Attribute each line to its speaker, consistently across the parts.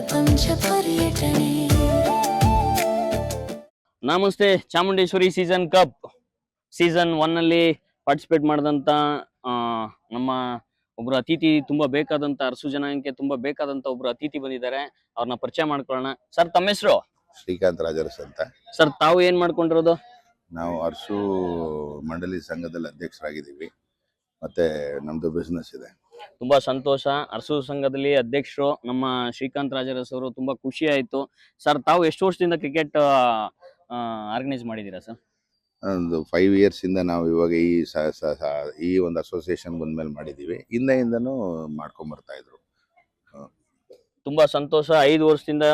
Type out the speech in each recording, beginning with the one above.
Speaker 1: ಪ್ರಪಂಚ ಪರ್ಯಟನೆ.
Speaker 2: ನಮಸ್ತೆ. ಚಾಮುಂಡೇಶ್ವರಿ ಸೀಸನ್ 1 ಅಲ್ಲಿ ಪಾರ್ಟಿಸಿಪೇಟ್ ಮಾಡಿದಂತ ನಮ್ಮ ಒಬ್ರು ಅತಿಥಿ, ತುಂಬಾ ಬೇಕಾದಂತ ಅರಸು ಜನಾಂಗಕ್ಕೆ ತುಂಬಾ ಬೇಕಾದಂತ ಒಬ್ರು ಅತಿಥಿ ಬಂದಿದ್ದಾರೆ. ಅವ್ರನ್ನ ಪರಿಚಯ ಮಾಡ್ಕೊಳ್ಳೋಣ. ಸರ್, ತಮ್ಮ ಹೆಸರು?
Speaker 3: ಶ್ರೀಕಾಂತ್ ರಾಜರಸ್ ಅಂತ.
Speaker 2: ಸರ್, ತಾವು ಏನ್ ಮಾಡ್ಕೊಂಡಿರೋದು?
Speaker 3: ನಾವು ಅರಸು ಮಂಡಳಿ ಸಂಘದಲ್ಲಿ ಅಧ್ಯಕ್ಷರಾಗಿದ್ದೀವಿ, ಮತ್ತೆ ನಮ್ದು ಬಿಸ್ನೆಸ್ ಇದೆ.
Speaker 2: ತುಂಬಾ ಸಂತೋಷ. ಅರಸು ಸಂಘದಲ್ಲಿ ಅಧ್ಯಕ್ಷರು ನಮ್ಮ ಶ್ರೀಕಾಂತ್ ರಾಜರಸ್ ಅವರು. ತುಂಬಾ ಖುಷಿ ಆಯ್ತು. ಸರ್, ತಾವು ಎಷ್ಟು ವರ್ಷದಿಂದ ಕ್ರಿಕೆಟ್ ಆರ್ಗನೈಸ್ ಮಾಡಿದ್ದೀರಾ ಸರ್?
Speaker 3: ಒಂದು 5 years ಇಂದ ನಾವು ಇವಾಗ ಈ ಒಂದು ಅಸೋಸಿಯೇಷನ್ ಬಂದ್ಮೇಲೆ ಮಾಡಿದ್ದೀವಿ. ಹಿಂದೆಯಿಂದನೂ ಮಾಡ್ಕೊಂಡ್ ಬರ್ತಾ ಇದ್ರು.
Speaker 2: ತುಂಬಾ ಸಂತೋಷ. 5 ವರ್ಷದಿಂದ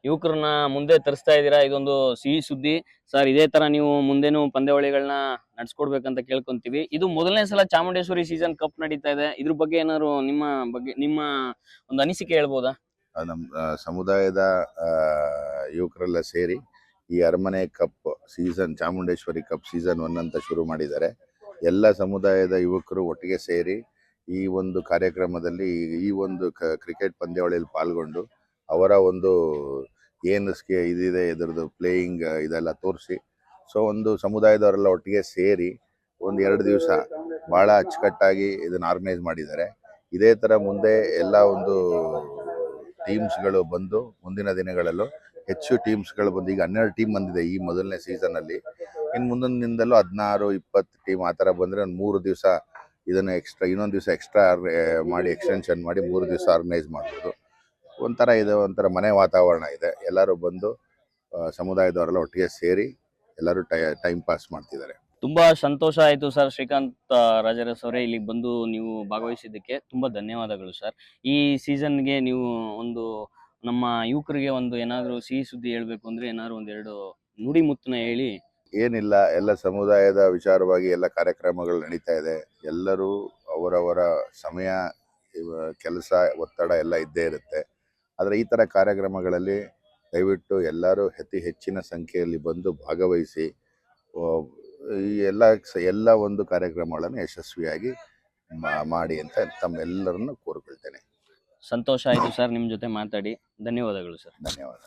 Speaker 2: ಯುವಕರನ್ನ ಮುಂದೆ ತರಿಸ್ತಾ ಇದ್ದೀರಾ. ಇದೊಂದು ಸಿಹಿ ಸುದ್ದಿ ಸರ್. ಇದೇ ತರ ನೀವು ಮುಂದೇನು ಪಂದ್ಯಾವಳಿಗಳನ್ನ ನಡ್ಸ್ಕೊಡ್ಬೇಕಂತ ಕೇಳ್ಕೊಂತೀವಿ. ಇದು ಮೊದಲನೇ ಸಲ ಚಾಮುಂಡೇಶ್ವರಿ ಸೀಸನ್ ಕಪ್ ನಡೀತಾ ಇದೆ. ಇದ್ರ ಬಗ್ಗೆ ಏನಾದ್ರು ನಿಮ್ಮ ಒಂದು ಅನಿಸಿಕೆ ಹೇಳ್ಬೋದಾ?
Speaker 3: ನಮ್ಮ ಸಮುದಾಯದ ಯುವಕರೆಲ್ಲ ಸೇರಿ ಈ ಅರಮನೆ ಕಪ್ ಚಾಮುಂಡೇಶ್ವರಿ ಕಪ್ ಸೀಸನ್ 1 ಅಂತ ಶುರು ಮಾಡಿದ್ದಾರೆ. ಎಲ್ಲ ಸಮುದಾಯದ ಯುವಕರು ಒಟ್ಟಿಗೆ ಸೇರಿ ಈ ಒಂದು ಕಾರ್ಯಕ್ರಮದಲ್ಲಿ ಈ ಒಂದು ಕ್ರಿಕೆಟ್ ಪಂದ್ಯಾವಳಿಯಲ್ಲಿ ಪಾಲ್ಗೊಂಡು ಅವರ ಒಂದು ಏನು ಇದಿದೆ ಇದರದ್ದು ಪ್ಲೇಯಿಂಗ್ ಇದೆಲ್ಲ ತೋರಿಸಿ, ಸೊ ಒಂದು ಸಮುದಾಯದವರೆಲ್ಲ ಒಟ್ಟಿಗೆ ಸೇರಿ ಒಂದು 2 ದಿವಸ ಭಾಳ ಅಚ್ಚುಕಟ್ಟಾಗಿ ಇದನ್ನು ಆರ್ಗನೈಸ್ ಮಾಡಿದ್ದಾರೆ. ಇದೇ ಥರ ಮುಂದೆ ಎಲ್ಲ ಒಂದು ಟೀಮ್ಸ್ಗಳು ಬಂದು ಮುಂದಿನ ದಿನಗಳಲ್ಲೂ ಹೆಚ್ಚು ಟೀಮ್ಸ್ಗಳು ಬಂದು, ಈಗ 12 ಟೀಮ್ ಬಂದಿದೆ ಈ ಮೊದಲನೇ ಸೀಸನಲ್ಲಿ. ಇನ್ನು ಮುಂದಿನ ದಿನದಲ್ಲೂ 16-20 ಟೀಮ್ ಆ ಥರ ಬಂದರೆ ಒಂದು 3 ದಿವಸ ಇದನ್ನು ಇನ್ನೊಂದು ದಿವಸ ಎಕ್ಸ್ಟ್ರಾ ಮಾಡಿ ಎಕ್ಸ್ಟೆನ್ಷನ್ ಮಾಡಿ 3 ದಿವಸ ಆರ್ಗನೈಸ್ ಮಾಡ್ಬೋದು. ಒಂಥರ ಮನೆ ವಾತಾವರಣ ಇದೆ. ಎಲ್ಲರೂ ಬಂದು ಸಮುದಾಯದವರೆಲ್ಲ ಒಟ್ಟಿಗೆ ಸೇರಿ ಎಲ್ಲರೂ ಟೈಮ್ ಪಾಸ್ ಮಾಡ್ತಿದ್ದಾರೆ.
Speaker 2: ತುಂಬಾ ಸಂತೋಷ ಆಯ್ತು ಸರ್. ಶ್ರೀಕಾಂತ್ ರಾಜರಸ್ ಅವರೇ, ಇಲ್ಲಿಗೆ ಬಂದು ನೀವು ಭಾಗವಹಿಸಿದ್ದಕ್ಕೆ ತುಂಬಾ ಧನ್ಯವಾದಗಳು ಸರ್. ಈ ಸೀಸನ್ಗೆ ನೀವು ಒಂದು ನಮ್ಮ ಯುವಕರಿಗೆ ಒಂದು ಏನಾದರೂ ಸಿಹಿ ಸುದ್ದಿ ಹೇಳ್ಬೇಕು ಅಂದ್ರೆ ಏನಾದ್ರು 1-2 ನುಡಿ ಮುತ್ತನ್ನ ಹೇಳಿ.
Speaker 3: ಏನಿಲ್ಲ, ಎಲ್ಲ ಸಮುದಾಯದ ವಿಚಾರವಾಗಿ ಎಲ್ಲ ಕಾರ್ಯಕ್ರಮಗಳು ನಡೀತಾ ಇದೆ. ಎಲ್ಲರೂ ಅವರವರ ಸಮಯ, ಕೆಲಸ, ಒತ್ತಡ ಎಲ್ಲ ಇದ್ದೇ ಇರುತ್ತೆ. ಆದರೆ ಈ ಥರ ಕಾರ್ಯಕ್ರಮಗಳಲ್ಲಿ ದಯವಿಟ್ಟು ಎಲ್ಲರೂ ಹೆಚ್ಚಿನ ಸಂಖ್ಯೆಯಲ್ಲಿ ಬಂದು ಭಾಗವಹಿಸಿ ಈ ಎಲ್ಲ ಒಂದು ಕಾರ್ಯಕ್ರಮಗಳನ್ನು ಯಶಸ್ವಿಯಾಗಿ ಮಾಡಿ ಅಂತ ತಮ್ಮೆಲ್ಲರನ್ನು ಕೋರಿಕೊಳ್ತೇನೆ.
Speaker 2: ಸಂತೋಷ ಆಯಿತು ಸರ್ ನಿಮ್ಮ ಜೊತೆ ಮಾತಾಡಿ. ಧನ್ಯವಾದಗಳು ಸರ್.
Speaker 3: ಧನ್ಯವಾದ.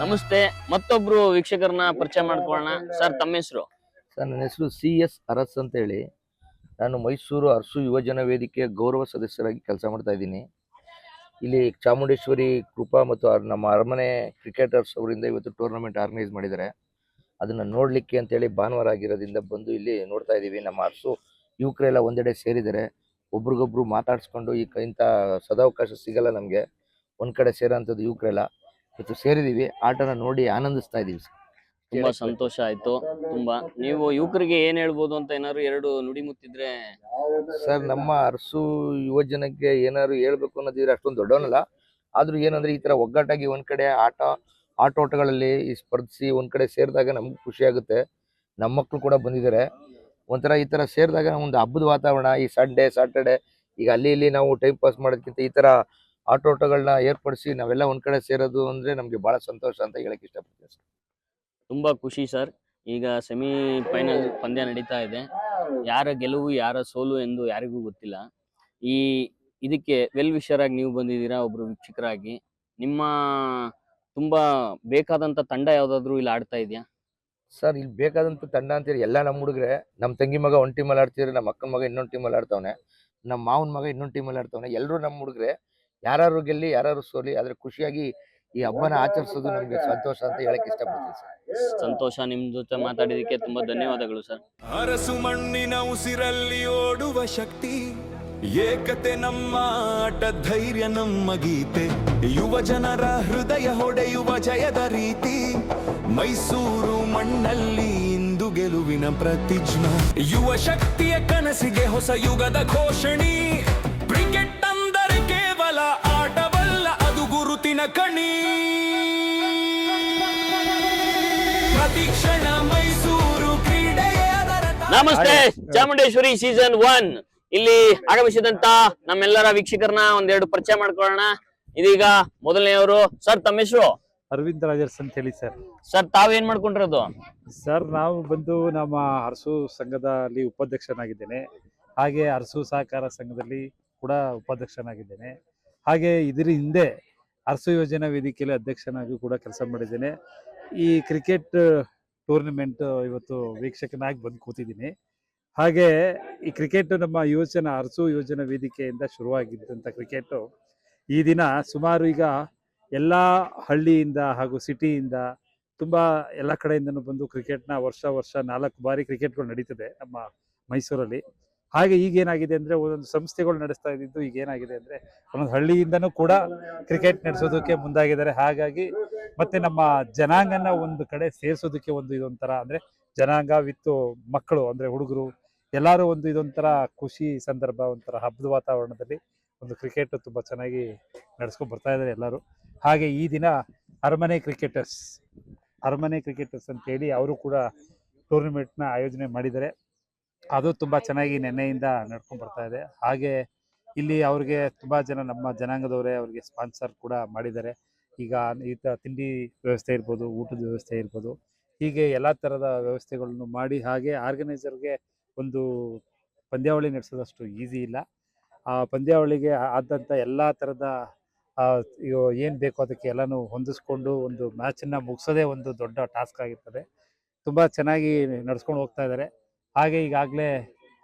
Speaker 2: ನಮಸ್ತೆ. ಮತ್ತೊಬ್ರು ವೀಕ್ಷಕರನ್ನ ಪರಿಚಯ ಮಾಡ್ಕೊಳ್ಳೋಣ. ಸರ್, ತಮ್ಮ ಹೆಸರು?
Speaker 4: ಸರ್, ನನ್ನ ಹೆಸರು CS ಅರಸ್ ಅಂತ ಹೇಳಿ. ನಾನು ಮೈಸೂರು ಅರಸು ಯುವಜನ ವೇದಿಕೆಯ ಗೌರವ ಸದಸ್ಯರಾಗಿ ಕೆಲಸ ಮಾಡ್ತಾ ಇದ್ದೀನಿ. ಇಲ್ಲಿ ಚಾಮುಂಡೇಶ್ವರಿ ಕೃಪಾ ಮತ್ತು ನಮ್ಮ ಅರಮನೆ ಕ್ರಿಕೆಟರ್ಸ್ ಅವರಿಂದ ಇವತ್ತು ಟೂರ್ನಮೆಂಟ್ ಆರ್ಗನೈಸ್ ಮಾಡಿದ್ದಾರೆ. ಅದನ್ನು ನೋಡಲಿಕ್ಕೆ ಅಂತೇಳಿ ಭಾನುವಾರ ಆಗಿರೋದ್ರಿಂದ ಬಂದು ಇಲ್ಲಿ ನೋಡ್ತಾ ಇದ್ದೀವಿ. ನಮ್ಮ ಅರಸು ಯುವಕರೆಲ್ಲ ಒಂದೆಡೆ ಸೇರಿದ್ದಾರೆ. ಒಬ್ರಿಗೊಬ್ರು ಮಾತಾಡಿಸ್ಕೊಂಡು ಇಂಥ ಸದಾವಕಾಶ ಸಿಗಲ್ಲ ನಮಗೆ. ಒಂದು ಕಡೆ ಸೇರೋಂಥದ್ದು ಯುವಕರೆಲ್ಲ ಇವತ್ತು ಸೇರಿದ್ದೀವಿ. ಆಟನ ನೋಡಿ ಆನಂದಿಸ್ತಾ ಇದ್ದೀವಿ ಸರ್.
Speaker 2: ತುಂಬಾ ಸಂತೋಷ ಆಯ್ತು. ತುಂಬಾ ನೀವು ಯುವಕರಿಗೆ ಏನ್ ಹೇಳ್ಬೋದು ಅಂತ ಏನಾದ್ರು 2 ನುಡಿ ಮುತ್ತಿದ್ರೆ?
Speaker 4: ಸರ್, ನಮ್ಮ ಅರಸು ಯುವಜನಕ್ಕೆ ಏನಾದ್ರು ಹೇಳ್ಬೇಕು ಅನ್ನೋದಿದ್ರೆ ಅಷ್ಟೊಂದು ದೊಡ್ಡವನಲ್ಲ. ಆದ್ರೂ ಏನಂದ್ರೆ ಈ ತರ ಒಗ್ಗಟ್ಟಾಗಿ ಒಂದ್ ಕಡೆ ಆಟೋಟಗಳಲ್ಲಿ ಸ್ಪರ್ಧಿಸಿ ಒಂದ್ ಕಡೆ ಸೇರಿದಾಗ ನಮ್ಗೆ ಖುಷಿ ಆಗುತ್ತೆ. ನಮ್ಮ ಮಕ್ಕಳು ಕೂಡ ಬಂದಿದ್ದಾರೆ. ಒಂಥರ ಈ ತರ ಸೇರಿದಾಗ ಒಂದು ಹಬ್ಬದ ವಾತಾವರಣ. ಈ ಸಂಡೇ ಸಾಟರ್ಡೆ ಈಗ ಅಲ್ಲಿ ಇಲ್ಲಿ ನಾವು ಟೈಮ್ ಪಾಸ್ ಮಾಡೋದಕ್ಕಿಂತ ಈ ತರ ಆಟೋಟಗಳನ್ನ ಏರ್ಪಡಿಸಿ ನಾವೆಲ್ಲ ಒಂದ್ ಕಡೆ ಸೇರೋದು ಅಂದ್ರೆ ನಮ್ಗೆ ಬಹಳ ಸಂತೋಷ ಅಂತ ಹೇಳಕ್ ಇಷ್ಟಪಡ್ತೀನಿ ಸರ್.
Speaker 2: ತುಂಬಾ ಖುಷಿ ಸರ್. ಈಗ ಸೆಮಿಫೈನಲ್ ಪಂದ್ಯ ನಡೀತಾ ಇದೆ. ಯಾರ ಗೆಲುವು ಯಾರ ಸೋಲು ಎಂದು ಯಾರಿಗೂ ಗೊತ್ತಿಲ್ಲ. ಇದಕ್ಕೆ ವೆಲ್ ವಿಷರ್ ಆಗಿ ನೀವು ಬಂದಿದ್ದೀರಾ ಒಬ್ರು ವೀಕ್ಷಕರಾಗಿ. ನಿಮ್ಮ ತುಂಬಾ ಬೇಕಾದಂತ ತಂಡ ಯಾವ್ದಾದ್ರು ಇಲ್ಲಿ ಆಡ್ತಾ ಇದೆಯಾ?
Speaker 4: ಸರ್, ಇಲ್ಲಿ ಬೇಕಾದಂತ ತಂಡ ಅಂತೀರಿ ಎಲ್ಲ ನಮ್ಮ ಹುಡುಗ್ರೆ. ನಮ್ಮ ತಂಗಿ ಮಗ ಒಂದ್ ಟೀಮಲ್ಲಿ ಆಡ್ತಿದ್ರೆ, ನಮ್ಮ ಅಕ್ಕನ ಮಗ ಇನ್ನೊಂದು ಟೀಮಲ್ಲಿ ಆಡ್ತಾವನೆ, ನಮ್ಮ ಮಾವನ ಮಗ ಇನ್ನೊಂದು ಟೀಮಲ್ಲಿ ಆಡ್ತಾವನೆ. ಎಲ್ಲರೂ ನಮ್ಮ ಹುಡುಗ್ರೆ. ಯಾರು ಗೆಲ್ಲಿ ಯಾರು ಸೋಲಿ, ಆದ್ರೆ ಖುಷಿಯಾಗಿ ಈ ಹಬ್ಬನ ಆಚರಿಸೋದು ನಮ್ಗೆ ಸಂತೋಷ ಅಂತ ಹೇಳಕ್ ಇಷ್ಟಪಡ್ತೀನಿ ಸರ್.
Speaker 2: ಸಂತೋಷ. ನಿಮ್ ಜೊತೆ ಮಾತಾಡಿದಕ್ಕೆ ತುಂಬಾ ಧನ್ಯವಾದಗಳು ಸರ್.
Speaker 5: ಅರಸು ಮಣ್ಣಿನ ಉಸಿರಲ್ಲಿ ಓಡುವ ಶಕ್ತಿ, ಏಕತೆ ನಮ್ಮ ಆಟ, ಧೈರ್ಯ ನಮ್ಮ ಗೀತೆ, ಯುವ ಜನರ ಹೃದಯ ಹೊಡೆಯುವ ಜಯದ ರೀತಿ. ಮೈಸೂರು ಮಣ್ಣಲ್ಲಿ ಇಂದು ಗೆಲುವಿನ ಪ್ರತಿಜ್ಞೆ, ಯುವ ಶಕ್ತಿಯ ಕನಸಿಗೆ ಹೊಸ ಯುಗದ ಘೋಷಣೆ. ಕ್ರಿಕೆಟ್ ಅಂದರೆ ಕೇವಲ ಆಟವಲ್ಲ, ಅದು ಗುರುತಿನ ಕಣಿ. ಪ್ರತಿಕ್ಷಣ ಮೈಸೂರು ಕ್ರೀಡೆಯ
Speaker 2: ನಮಸ್ತೆ. ಚಾಮುಂಡೇಶ್ವರಿ ಸೀಸನ್ 1 ಇಲ್ಲಿ ಆಗಮಿಸಿದಂತ ನಮ್ಮೆಲ್ಲರ ವೀಕ್ಷಕರನ್ನ ಒಂದೆರಡು ಪರಿಚಯ ಮಾಡ್ಕೊಳ್ಳೋಣ. ಇದೀಗ ಮೊದಲನೆಯವರು ಸರ್, ತಮ್ಮ ಹೆಸರು?
Speaker 6: ಅರವಿಂದ್ ರಾಜರ್ಸ್ ಅಂತ ಹೇಳಿ ಸರ್.
Speaker 2: ಸರ್, ತಾವೇನ್ ಮಾಡ್ಕೊಂಡಿರೋದು?
Speaker 6: ಸರ್, ನಾವು ಬಂದು ನಮ್ಮ ಅರಸು ಸಂಘದಲ್ಲಿ ಉಪಾಧ್ಯಕ್ಷನಾಗಿದ್ದೇನೆ. ಹಾಗೆ ಅರಸು ಸಹಕಾರ ಸಂಘದಲ್ಲಿ ಕೂಡ ಉಪಾಧ್ಯಕ್ಷನಾಗಿದ್ದೇನೆ. ಹಾಗೆ ಇದರ ಹಿಂದೆ ಅರಸು ಯೋಜನಾ ವೇದಿಕೆಯಲ್ಲಿ ಅಧ್ಯಕ್ಷನಾಗಿ ಕೂಡ ಕೆಲಸ ಮಾಡಿದ್ದೇನೆ. ಈ ಕ್ರಿಕೆಟ್ ಟೂರ್ನಮೆಂಟ್ ಇವತ್ತು ವೀಕ್ಷಕನಾಗಿ ಬಂದು ಕೂತಿದ್ದೀನಿ. ಹಾಗೆ ಈ ಕ್ರಿಕೆಟ್ ನಮ್ಮ ಅರಸು ಯೋಜನಾ ವೇದಿಕೆಯಿಂದ ಶುರುವಾಗಿದ್ದಂಥ ಕ್ರಿಕೆಟು ಈ ದಿನ ಸುಮಾರು ಈಗ ಎಲ್ಲ ಹಳ್ಳಿಯಿಂದ ಹಾಗೂ ಸಿಟಿಯಿಂದ ತುಂಬ ಎಲ್ಲ ಕಡೆಯಿಂದನೂ ಬಂದು ಕ್ರಿಕೆಟ್ನ ವರ್ಷ 4 ಬಾರಿ ಕ್ರಿಕೆಟ್ಗಳು ನಡೀತದೆ ನಮ್ಮ ಮೈಸೂರಲ್ಲಿ. ಹಾಗೆ ಈಗೇನಾಗಿದೆ ಅಂದರೆ ಒಂದೊಂದು ಸಂಸ್ಥೆಗಳು ನಡೆಸ್ತಾ ಇದ್ದಿದ್ದು ಈಗೇನಾಗಿದೆ ಅಂದರೆ ಒಂದೊಂದು ಹಳ್ಳಿಯಿಂದನೂ ಕೂಡ ಕ್ರಿಕೆಟ್ ನಡೆಸೋದಕ್ಕೆ ಮುಂದಾಗಿದ್ದಾರೆ. ಹಾಗಾಗಿ ಮತ್ತೆ ನಮ್ಮ ಜನಾಂಗನ ಒಂದು ಕಡೆ ಸೇರಿಸೋದಕ್ಕೆ ಇದೊಂಥರ ಅಂದರೆ ಜನಾಂಗ ವಿತ್ತು ಮಕ್ಕಳು ಅಂದರೆ ಹುಡುಗರು ಎಲ್ಲರೂ ಇದೊಂಥರ ಖುಷಿ ಸಂದರ್ಭ, ಒಂಥರ ಹಬ್ಬದ ವಾತಾವರಣದಲ್ಲಿ ಒಂದು ಕ್ರಿಕೆಟ್ ತುಂಬ ಚೆನ್ನಾಗಿ ನಡೆಸ್ಕೊಂಡು ಬರ್ತಾ ಇದ್ದಾರೆ ಎಲ್ಲರೂ. ಹಾಗೆ ಈ ದಿನ ಅರಮನೆ ಕ್ರಿಕೆಟರ್ಸ್ ಅಂತೇಳಿ ಅವರು ಕೂಡ ಟೂರ್ನಮೆಂಟ್ನ ಆಯೋಜನೆ ಮಾಡಿದ್ದಾರೆ. ಅದು ತುಂಬ ಚೆನ್ನಾಗಿ ನೆನ್ನೆಯಿಂದ ನಡ್ಕೊಂಡು ಬರ್ತಾ ಇದೆ. ಹಾಗೆ ಇಲ್ಲಿ ಅವ್ರಿಗೆ ತುಂಬ ಜನ ನಮ್ಮ ಜನಾಂಗದವರೇ ಅವ್ರಿಗೆ ಸ್ಪಾನ್ಸರ್ ಕೂಡ ಮಾಡಿದ್ದಾರೆ. ಈಗ ತಿಂಡಿ ವ್ಯವಸ್ಥೆ ಇರ್ಬೋದು, ಊಟದ ವ್ಯವಸ್ಥೆ ಇರ್ಬೋದು, ಹೀಗೆ ಎಲ್ಲ ಥರದ ವ್ಯವಸ್ಥೆಗಳನ್ನು ಮಾಡಿ ಹಾಗೆ ಆರ್ಗನೈಸರ್ಗೆ ಒಂದು ಪಂದ್ಯಾವಳಿ ನಡೆಸೋದಷ್ಟು ಈಸಿ ಇಲ್ಲ. ಆ ಪಂದ್ಯಾವಳಿಗೆ ಆದಂಥ ಎಲ್ಲ ಥರದ ಏನು ಬೇಕೋ ಅದಕ್ಕೆ ಎಲ್ಲನೂ ಹೊಂದಿಸ್ಕೊಂಡು ಒಂದು ಮ್ಯಾಚನ್ನು ಮುಗಿಸೋದೇ ಒಂದು ದೊಡ್ಡ ಟಾಸ್ಕ್ ಆಗಿರ್ತದೆ. ತುಂಬ ಚೆನ್ನಾಗಿ ನಡ್ಸ್ಕೊಂಡು ಹೋಗ್ತಾ ಇದ್ದಾರೆ. ಹಾಗೆ ಈಗಾಗಲೇ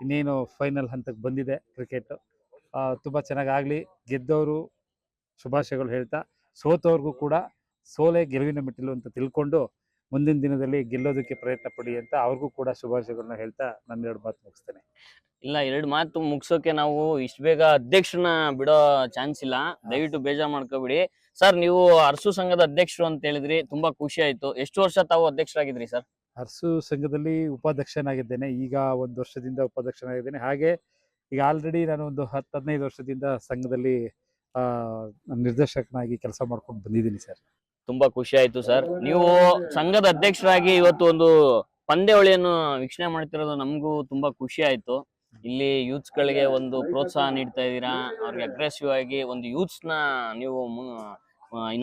Speaker 6: ಇನ್ನೇನು ಫೈನಲ್ ಹಂತಕ್ಕೆ ಬಂದಿದೆ ಕ್ರಿಕೆಟು. ತುಂಬ ಚೆನ್ನಾಗಾಗಲಿ, ಗೆದ್ದವರು ಶುಭಾಶಯಗಳು ಹೇಳ್ತಾ, ಸೋತವ್ರಿಗೂ ಕೂಡ ಸೋಲೆ ಗೆಲುವಿನ ಮೆಟ್ಟಿಲು ಅಂತ ತಿಳ್ಕೊಂಡು ಮುಂದಿನ ದಿನದಲ್ಲಿ ಗೆಲ್ಲೋದಕ್ಕೆ ಪ್ರಯತ್ನ ಪಡಿ ಅಂತ ಅವ್ರಿಗೂ ಕೂಡ ಶುಭಾಶಯಗಳನ್ನ ಹೇಳ್ತಾ ನನ್ನ 2 ಮಾತು ಮುಗಿಸ್ತೇನೆ.
Speaker 2: ಇಲ್ಲ, 2 ಮಾತು ಮುಗಿಸೋಕೆ ನಾವು ಇಷ್ಟು ಬೇಗ ಅಧ್ಯಕ್ಷರನ್ನ ಬಿಡೋ ಚಾನ್ಸ್ ಇಲ್ಲ, ದಯವಿಟ್ಟು ಬೇಜಾರು ಮಾಡ್ಕೋಬಿಡಿ. ಸರ್, ನೀವು ಅರಸು ಸಂಘದ ಅಧ್ಯಕ್ಷರು ಅಂತ ಹೇಳಿದ್ರಿ, ತುಂಬಾ ಖುಷಿ ಆಯ್ತು. ಎಷ್ಟು ವರ್ಷ ತಾವು ಅಧ್ಯಕ್ಷರಾಗಿದ್ರಿ ಸರ್?
Speaker 6: ಅರಸು ಸಂಘದಲ್ಲಿ ಉಪಾಧ್ಯಕ್ಷನಾಗಿದ್ದೇನೆ. ಈಗ 1 ವರ್ಷದಿಂದ ಉಪಾಧ್ಯಕ್ಷನಾಗಿದ್ದೇನೆ. ಹಾಗೆ ಈಗ ಆಲ್ರೆಡಿ ನಾನು ಒಂದು 10-15 ವರ್ಷದಿಂದ ಸಂಘದಲ್ಲಿ ನಿರ್ದೇಶಕನಾಗಿ ಕೆಲಸ ಮಾಡ್ಕೊಂಡು ಬಂದಿದ್ದೀನಿ ಸರ್.
Speaker 2: ತುಂಬಾ ಖುಷಿ ಆಯ್ತು ಸರ್. ನೀವು ಸಂಘದ ಅಧ್ಯಕ್ಷರಾಗಿ ಇವತ್ತು ಒಂದು ಪಂದ್ಯಾವಳಿಯನ್ನು ವೀಕ್ಷಣೆ ಮಾಡ್ತಿರೋದು ನಮಗೂ ತುಂಬಾ ಖುಷಿ ಆಯ್ತು. ಇಲ್ಲಿ ಯೂತ್ಸ್ ಗಳಿಗೆ ಒಂದು ಪ್ರೋತ್ಸಾಹ ನೀಡ್ತಾ ಇದ್ದೀರಾ, ಅವ್ರಿಗೆ ಅಗ್ರೆಸಿವ್ ಆಗಿ ಒಂದು ಯೂತ್ಸ್ ನ ನೀವು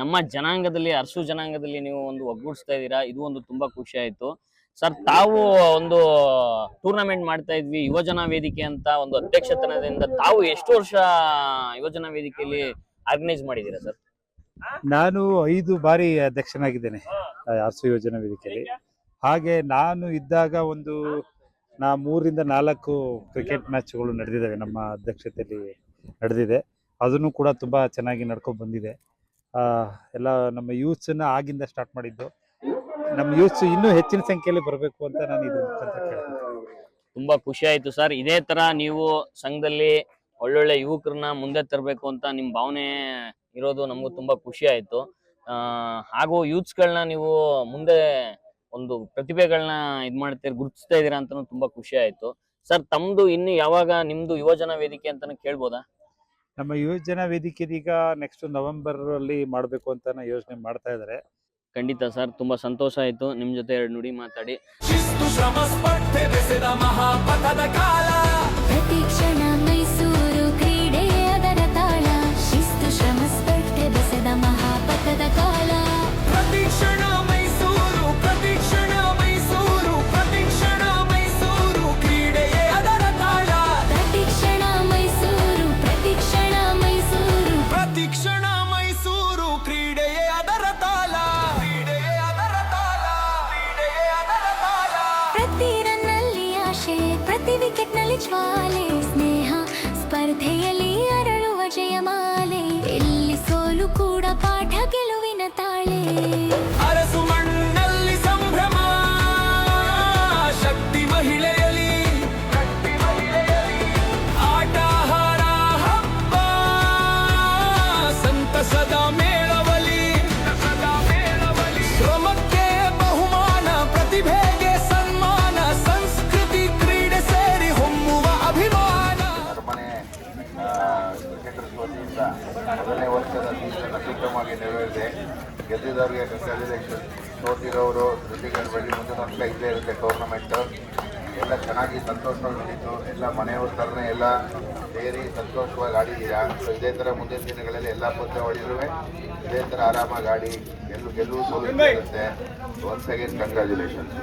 Speaker 2: ನಮ್ಮ ಜನಾಂಗದಲ್ಲಿ, ಅರಸು ಜನಾಂಗದಲ್ಲಿ ನೀವು ಒಂದು ಒಗ್ಗೂಡಿಸ್ತಾ ಇದ್ದೀರಾ. ಇದು ಒಂದು ತುಂಬಾ ಖುಷಿ ಆಯ್ತು ಸರ್. ತಾವು ಒಂದು ಟೂರ್ನಮೆಂಟ್ ಮಾಡ್ತಾ ಇದ್ವಿ, ಯುವಜನ ವೇದಿಕೆ ಅಂತ ಒಂದು ಅಧ್ಯಕ್ಷತನದಿಂದ ತಾವು ಎಷ್ಟು ವರ್ಷ ಯುವಜನ ವೇದಿಕೆಯಲ್ಲಿ ಆರ್ಗನೈಸ್ ಮಾಡಿದ್ದೀರಾ ಸರ್?
Speaker 6: ನಾನು 5 ಬಾರಿ ಅಧ್ಯಕ್ಷನಾಗಿದ್ದೇನೆ ಅರಸು ಯೋಜನಾ ವೇದಿಕೆಯಲ್ಲಿ. ಹಾಗೆ ನಾನು ಇದ್ದಾಗ ಒಂದು 3-4 ಕ್ರಿಕೆಟ್ ಮ್ಯಾಚ್ಗಳು ನಡೆದಿದ್ದಾವೆ, ನಮ್ಮ ಅಧ್ಯಕ್ಷತೆಯಲ್ಲಿ ನಡೆದಿದೆ. ಅದನ್ನು ಕೂಡ ತುಂಬ ಚೆನ್ನಾಗಿ ನಡ್ಕೊಂಡು ಬಂದಿದೆ. ಎಲ್ಲ ನಮ್ಮ ಯೂತ್ಸನ್ನ ಆಗಿಂದ ಸ್ಟಾರ್ಟ್ ಮಾಡಿದ್ದು. ನಮ್ಮ ಯೂತ್ಸ್ ಇನ್ನೂ ಹೆಚ್ಚಿನ ಸಂಖ್ಯೆಯಲ್ಲಿ ಬರಬೇಕು ಅಂತ ನಾನು ಇದ್ರ ಮುಖಾಂತರ ಕೇಳ್ತೀನಿ.
Speaker 2: ತುಂಬಾ ಖುಷಿ ಆಯ್ತು ಸರ್. ಇದೇ ತರ ನೀವು ಸಂಘದಲ್ಲಿ ಒಳ್ಳೊಳ್ಳೆ ಯುವಕರನ್ನ ಮುಂದೆ ತರಬೇಕು ಅಂತ ನಿಮ್ ಭಾವನೆ ಇರೋದು ನಮಗೂ ತುಂಬಾ ಖುಷಿ ಆಯ್ತು. ಹಾಗೂ ಯೂತ್ಸ್ಗಳನ್ನ ನೀವು ಮುಂದೆ ಒಂದು ಪ್ರತಿಭೆಗಳನ್ನ ಮಾಡ್ತೀರಿ, ಗುರುತಿಸ್ತಾ ಇದೀರಾ ಅಂತಾನು ತುಂಬಾ ಖುಷಿ ಆಯ್ತು ಸರ್. ತಮ್ದು ಇನ್ನು ಯಾವಾಗ ನಿಮ್ದು ಯುವಜನ ವೇದಿಕೆ ಅಂತಾನು ಕೇಳ್ಬೋದಾ?
Speaker 6: ನಮ್ಮ ಯುವಜನ ವೇದಿಕೆ ಈಗ ನೆಕ್ಸ್ಟ್ ನವೆಂಬರ್ ಅಲ್ಲಿ ಮಾಡಬೇಕು ಅಂತ ಯೋಚನೆ ಮಾಡ್ತಾ ಇದ್ದಾರೆ.
Speaker 2: ಖಂಡಿತ ಸರ್, ತುಂಬಾ ಸಂತೋಷ ಆಯ್ತು ನಿಮ್ ಜೊತೆ 2 ನುಡಿ ಮಾತಾಡಿ.
Speaker 5: ಶಿಸ್ತು ಶ್ರಮ ಸ್ಪರ್ಧೆ ಬೆಸೆದ ಮಹಾಪಥದ ಕಾಲ,
Speaker 1: ಪ್ರತಿ ಕ್ಷಣ ಮೈಸೂರು ಕ್ರೀಡೆ ಅದರ ತಾಳ. ಶಿಸ್ತು ಶ್ರಮ ಸ್ಪರ್ಧೆ ಬೆಸೆದ ಮಹಾಪಥದ ಕಾಲ.
Speaker 5: ಪ್ರತಿ ಕ್ಷಣ ಮೈಸೂರು, ಪ್ರತಿ ಕ್ಷಣ ಮೈಸೂರು, ಪ್ರತಿ ಕ್ಷಣ ಮೈಸೂರು ಕ್ರೀಡೆಯೇ ಅದರ ತಾಳ.
Speaker 1: ಪ್ರತಿ ಕ್ಷಣ ಮೈಸೂರು, ಪ್ರತಿ ಕ್ಷಣ ಮೈಸೂರು,
Speaker 5: ಪ್ರತಿ ಕ್ಷಣ ಮೈಸೂರು ಕ್ರೀಡೆಯೇ ಅದರ ತಾಳ. ಕ್ರೀಡೆಯೇ ಅದರ ತಾಳ, ಕ್ರೀಡೆಯೇ ಅದರ ತಾಳ.
Speaker 1: ಪ್ರತಿ ರನ್ನಲ್ಲಿ ಆಶೆ, ಪ್ರತಿ ವಿಕೆಟ್ನಲ್ಲಿ ಜ್ವಾಲೆ. ಸ್ನೇಹ ಸ್ಪರ್ಧೆಯಲ್ಲಿ ಅರಳುವ ಜಯಮಾಲೆ. ಎಲ್ಲಿ ಸೋಲು ಕೂಡ ಪಾಠ, ಗೆಲುವಿನ ತಾಳೆ.
Speaker 5: ಅರಸು ಮಣ್ಣಲ್ಲಿ ಸಂಭ್ರಮ, ಶಕ್ತಿ ಮಹಿಳೆಯಲಿ, ಆಟ ಹಾರ ಹಬ್ಬ, ಸಂತಸದ ಮೇಳವಲಿ. ಶ್ರಮಕ್ಕೆ ಬಹುಮಾನ, ಪ್ರತಿಭೆಗೆ ಸನ್ಮಾನ, ಸಂಸ್ಕೃತಿ ಕ್ರೀಡೆ ಸೇರಿ ಹೊಮ್ಮುವ ಅಭಿಮಾನ.
Speaker 3: ಅರಮನೆ ಕ್ರಿಕೆಟರ್ಸ್ ವತಿಯಿಂದ 1ನೇ ವರ್ಷದ ಸೀಸನ್ ಅತ್ಯುತ್ತಮವಾಗಿ ನೆರವೇರಿದೆ. ಗೆದ್ದಿದ್ದವ್ರಿಗೆ ಕಂಗ್ರ್ಯಾಚುಲೇಷನ್, ಸೋತಿರೋರು ಜೊತೆಗೆ ಬಳಿ ಮುಂದಿನ ವರ್ಷ ಇದ್ದೇ ಇರುತ್ತೆ ಟೂರ್ನಮೆಂಟು. ಎಲ್ಲ ಚೆನ್ನಾಗಿ ಸಂತೋಷವಾಗಿ ನಡೀತು. ಎಲ್ಲ ಮನೆಯವ್ರ ಥರನೇ ಎಲ್ಲ ಸೇರಿ ಸಂತೋಷವಾಗಿ ಆಡಿದ್ದೀರಾ. ಸೊ ಇದೇ ಥರ ಮುಂದಿನ ದಿನಗಳಲ್ಲಿ ಎಲ್ಲ ಪಂದ್ಯಾವಳಿಗಳು ಇದೇ ಥರ ಆರಾಮಾಗಿ ಆಡಿ ಗೆಲುವು ಸೋಲು ಇರುತ್ತೆ. Once again congratulations.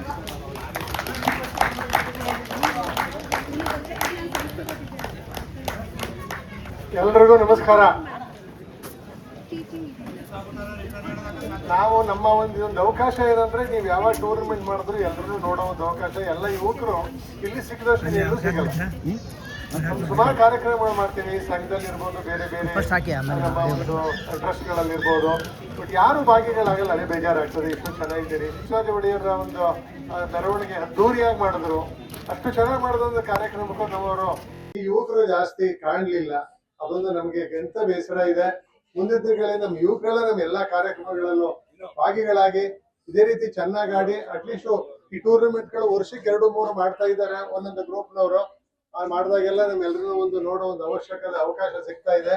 Speaker 7: ಎಲ್ರಿಗೂ ನಮಸ್ಕಾರ. ನಾವು ನಮ್ಮ ಒಂದು ಅವಕಾಶ ಏನಂದ್ರೆ, ನೀವು ಯಾವಾಗ ಟೂರ್ನಮೆಂಟ್ ಮಾಡಿದ್ರು ಎಲ್ಲರೂ ನೋಡೋ ಒಂದು ಅವಕಾಶ. ಎಲ್ಲ ಯುವಕರು ಇಲ್ಲಿ ಸಿಕ್ಕದಷ್ಟು ಎಲ್ಲೂ ಸಿಗಲ್ಲ. ಸುಮಾರು ಕಾರ್ಯಕ್ರಮಗಳು ಮಾಡ್ತೀವಿ, ಸಂಘದಲ್ಲಿ ಇರ್ಬೋದು, ಬೇರೆ ಬೇರೆ ನಮ್ಮ ಒಂದು ಟ್ರಸ್ಟ್ಗಳಲ್ಲಿ ಇರ್ಬೋದು. ಬಟ್ ಯಾರು ಭಾಗಿಗಳಾಗಲ್ಲ, ಅದೇ ಬೇಜಾರಾಗ್ತದೆ. ಇಷ್ಟು ಚೆನ್ನಾಗಿದ್ದೀರಿ. ಶಿವಾಜಿ ಒಡೆಯರ ಒಂದು ಮೆರವಣಿಗೆ ಅದ್ದೂರಿಯಾಗಿ ಮಾಡಿದ್ರು. ಅಷ್ಟು ಚೆನ್ನಾಗಿ ಮಾಡಿದ ಕಾರ್ಯಕ್ರಮಕ್ಕೂ ನಮ್ಮವರು ಯುವಕರು ಜಾಸ್ತಿ ಕಾಣಲಿಲ್ಲ. ಅದೊಂದು ನಮ್ಗೆ ಎಂತ ಬೇಸರ ಇದೆ. ಮುಂದಿನ ದಿನಗಳಲ್ಲಿ ನಮ್ಮ ಯುವಕರೆಲ್ಲ ನಮ್ಮ ಎಲ್ಲಾ ಕಾರ್ಯಕ್ರಮಗಳಲ್ಲೂ ಭಾಗಿಗಳಾಗಿ ಇದೇ ರೀತಿ ಚೆನ್ನಾಗಿ ಆಡಿ, ಅಟ್ಲೀಸ್ಟ್ ಈ ಟೂರ್ನಮೆಂಟ್ ಗಳು ವರ್ಷಕ್ಕೆ 2-3 ಮಾಡ್ತಾ ಇದ್ದಾರೆ ಒಂದೊಂದು ಗ್ರೂಪ್ನವರು. ಮಾಡಿದಾಗೆಲ್ಲ ನಮ್ಮೆಲ್ಲರೂ ಒಂದು ನೋಡೋ ಒಂದು ಅವಕಾಶ ಸಿಗ್ತಾ ಇದೆ.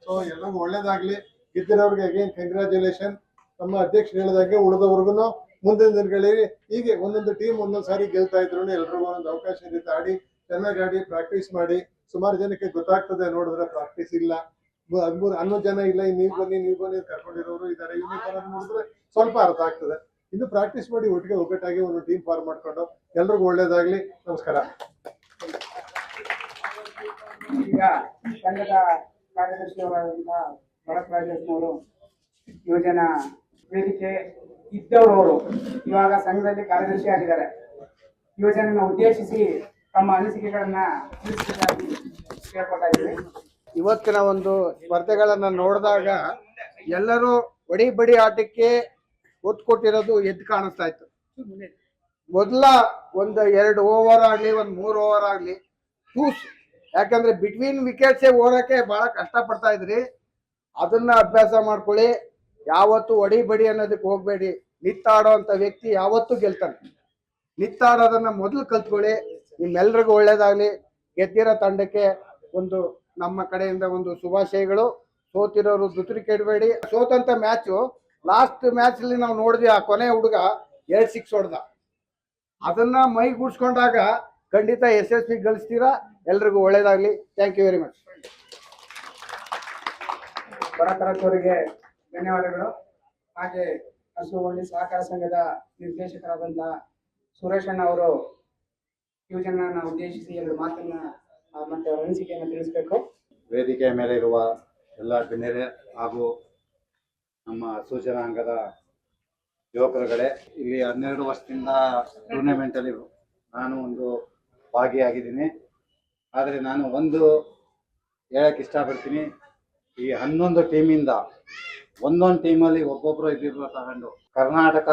Speaker 7: ಸೊ ಎಲ್ಲರಿಗೂ ಒಳ್ಳೇದಾಗ್ಲಿ. ಗೆದ್ದಿರೋರ್ಗೆ ಅಗೇನ್ ಕಂಗ್ರ್ಯಾಚುಲೇಷನ್. ನಮ್ಮ ಅಧ್ಯಕ್ಷರು ಹೇಳಿದಂಗೆ ಉಳಿದವ್ರಿಗೂ ಮುಂದಿನ ದಿನಗಳಲ್ಲಿ ಹೀಗೆ ಒಂದೊಂದು ಟೀಮ್ ಒಂದೊಂದು ಸಾರಿ ಗೆಲ್ತಾ ಇದ್ರು ಎಲ್ರಿಗೂ ಒಂದು ಅವಕಾಶ ಇರುತ್ತೆ. ಆಡಿ ಚೆನ್ನಾಗಿ ಆಡಿ ಪ್ರಾಕ್ಟೀಸ್ ಮಾಡಿ. ಸುಮಾರು ಜನಕ್ಕೆ ಗೊತ್ತಾಗ್ತದೆ ನೋಡಿದ್ರೆ ಪ್ರಾಕ್ಟೀಸ್ ಇಲ್ಲ, 13 ಜನ ಇಲ್ಲ, ನೀವು ಬನ್ನಿ ಕರ್ಕೊಂಡಿರೋರು ಇದ್ದಾರೆ. ಇವ್ರು ನೋಡಿದ್ರೆ ಸ್ವಲ್ಪ ಅರ್ಥ ಆಗ್ತದೆ. ಇನ್ನು ಪ್ರಾಕ್ಟೀಸ್ ಮಾಡಿ ಒಟ್ಟಿಗೆ ಒಗ್ಗಟ್ಟಾಗಿ ಒಂದು ಟೀಮ್ ಫಾರ್ಮ್ ಮಾಡ್ಕೊಂಡು ಎಲ್ರಿಗೂ ಒಳ್ಳೇದಾಗ್ಲಿ. ನಮಸ್ಕಾರ.
Speaker 8: ಈಗ ಸಂಘದ ಕಾರ್ಯದರ್ಶಿಯವರಾದಂತಹ ಭರತ್ ರಾಜೇಶ್ನವರು ಯೋಜನಾ ವೇದಿಕೆ ಇದ್ದವರು ಇವಾಗ ಸಂಘದಲ್ಲಿ ಕಾರ್ಯದರ್ಶಿ ಆಗಿದ್ದಾರೆ. ಯೋಜನೆಯನ್ನು ಉದ್ದೇಶಿಸಿ ತಮ್ಮ ಅನಿಸಿಕೆಗಳನ್ನ ತಿಳಿಸಬೇಕಾಗಿ ಕೇಳ್ಕೊತಾ ಇದ್ದೀವಿ.
Speaker 7: ಇವತ್ತಿನ ಒಂದು ಸ್ಪರ್ಧೆಗಳನ್ನ ನೋಡಿದಾಗ ಎಲ್ಲರೂ ಒಡಿ ಬಡಿ ಆಟಕ್ಕೆ ಒತ್ತು ಕೊಟ್ಟಿರೋದು ಎದ್ದು ಕಾಣಿಸ್ತಾ ಇತ್ತು. ಮೊದಲ ಒಂದು 2 ಓವರ್ ಆಗ್ಲಿ, ಒಂದು 3 ಓವರ್ ಆಗ್ಲಿ ಟೂಸ್, ಯಾಕಂದ್ರೆ ಬಿಟ್ವೀನ್ ವಿಕೆಟ್ಸೇ ಓಡಕ್ಕೆ ಬಹಳ ಕಷ್ಟ ಪಡ್ತಾ ಇದ್ರಿ. ಅದನ್ನ ಅಭ್ಯಾಸ ಮಾಡ್ಕೊಳ್ಳಿ. ಯಾವತ್ತು ಒಡಿ ಬಡಿ ಅನ್ನೋದಕ್ಕೆ ಹೋಗ್ಬೇಡಿ. ನಿತ್ತಾಡೋ ಅಂತ ವ್ಯಕ್ತಿ ಯಾವತ್ತೂ ಗೆಲ್ತಾನೆ. ನಿತ್ತಾಡೋದನ್ನ ಮೊದಲು ಕಲ್ತ್ಕೊಳ್ಳಿ. ನಿಮ್ಮೆಲ್ರಿಗೂ ಒಳ್ಳೇದಾಗ್ಲಿ. ಗೆದ್ದಿರೋ ತಂಡಕ್ಕೆ ಒಂದು ನಮ್ಮ ಕಡೆಯಿಂದ ಒಂದು ಶುಭಾಶಯಗಳು. ಸೋತಿರೋರು ದುತ್ರಿ ಕೆಡಬೇಡಿ. ಸೋತಂತ ಮ್ಯಾಚು ಲಾಸ್ಟ್ ಮ್ಯಾಚ್ ಅಲ್ಲಿ ನಾವು ನೋಡಿದ್ವಿ, ಆ ಕೊನೆ ಹುಡುಗ 2 6 ಹೊಡೆದ. ಅದನ್ನ ಮೈಗೂಡ್ಸ್ಕೊಂಡಾಗ ಖಂಡಿತ ಯಶಸ್ವಿ ಗಳಿಸ್ತೀರಾ. ಎಲ್ರಿಗೂ ಒಳ್ಳೇದಾಗ್ಲಿ. Thank you very much.
Speaker 8: Bharat ಅವರಿಗೆ ಧನ್ಯವಾದಗಳು. ಹಾಗೆ ಹಸುವಳ್ಳಿ ಸಹಕಾರ ಸಂಘದ ನಿರ್ದೇಶಕರಾದಂತಹ ಸುರೇಶ್ ಅಣ್ಣ ಅವರು ಯೋಜನೆಯನ್ನ ಉದ್ದೇಶಿಸಿ 2 ಮಾತನ್ನ ಮತ್ತೆ ಅವರ ಅನಿಸಿಕೆಯನ್ನು ತಿಳಿಸಬೇಕು.
Speaker 9: ವೇದಿಕೆಯ ಮೇಲೆ ಇರುವ ಎಲ್ಲ ಗಣ್ಯರೇ ಹಾಗೂ ನಮ್ಮ ಸೂಚನಾಂಗದ ಯುವಕರುಗಳೇ, ಇಲ್ಲಿ 12 ವರ್ಷದಿಂದ ಟೂರ್ನಮೆಂಟಲ್ಲಿ ನಾನು ಒಂದು ಭಾಗಿಯಾಗಿದ್ದೀನಿ. ಆದರೆ ನಾನು ಒಂದು ಹೇಳಕ್ಕೆ ಇಷ್ಟಪಡ್ತೀನಿ, ಈ 11 ಟೀಮಿಂದ ಒಂದೊಂದು ಟೀಮಲ್ಲಿ ಒಬ್ಬೊಬ್ಬರು ಇದ್ದಿದ್ರು ತಗೊಂಡು ಕರ್ನಾಟಕ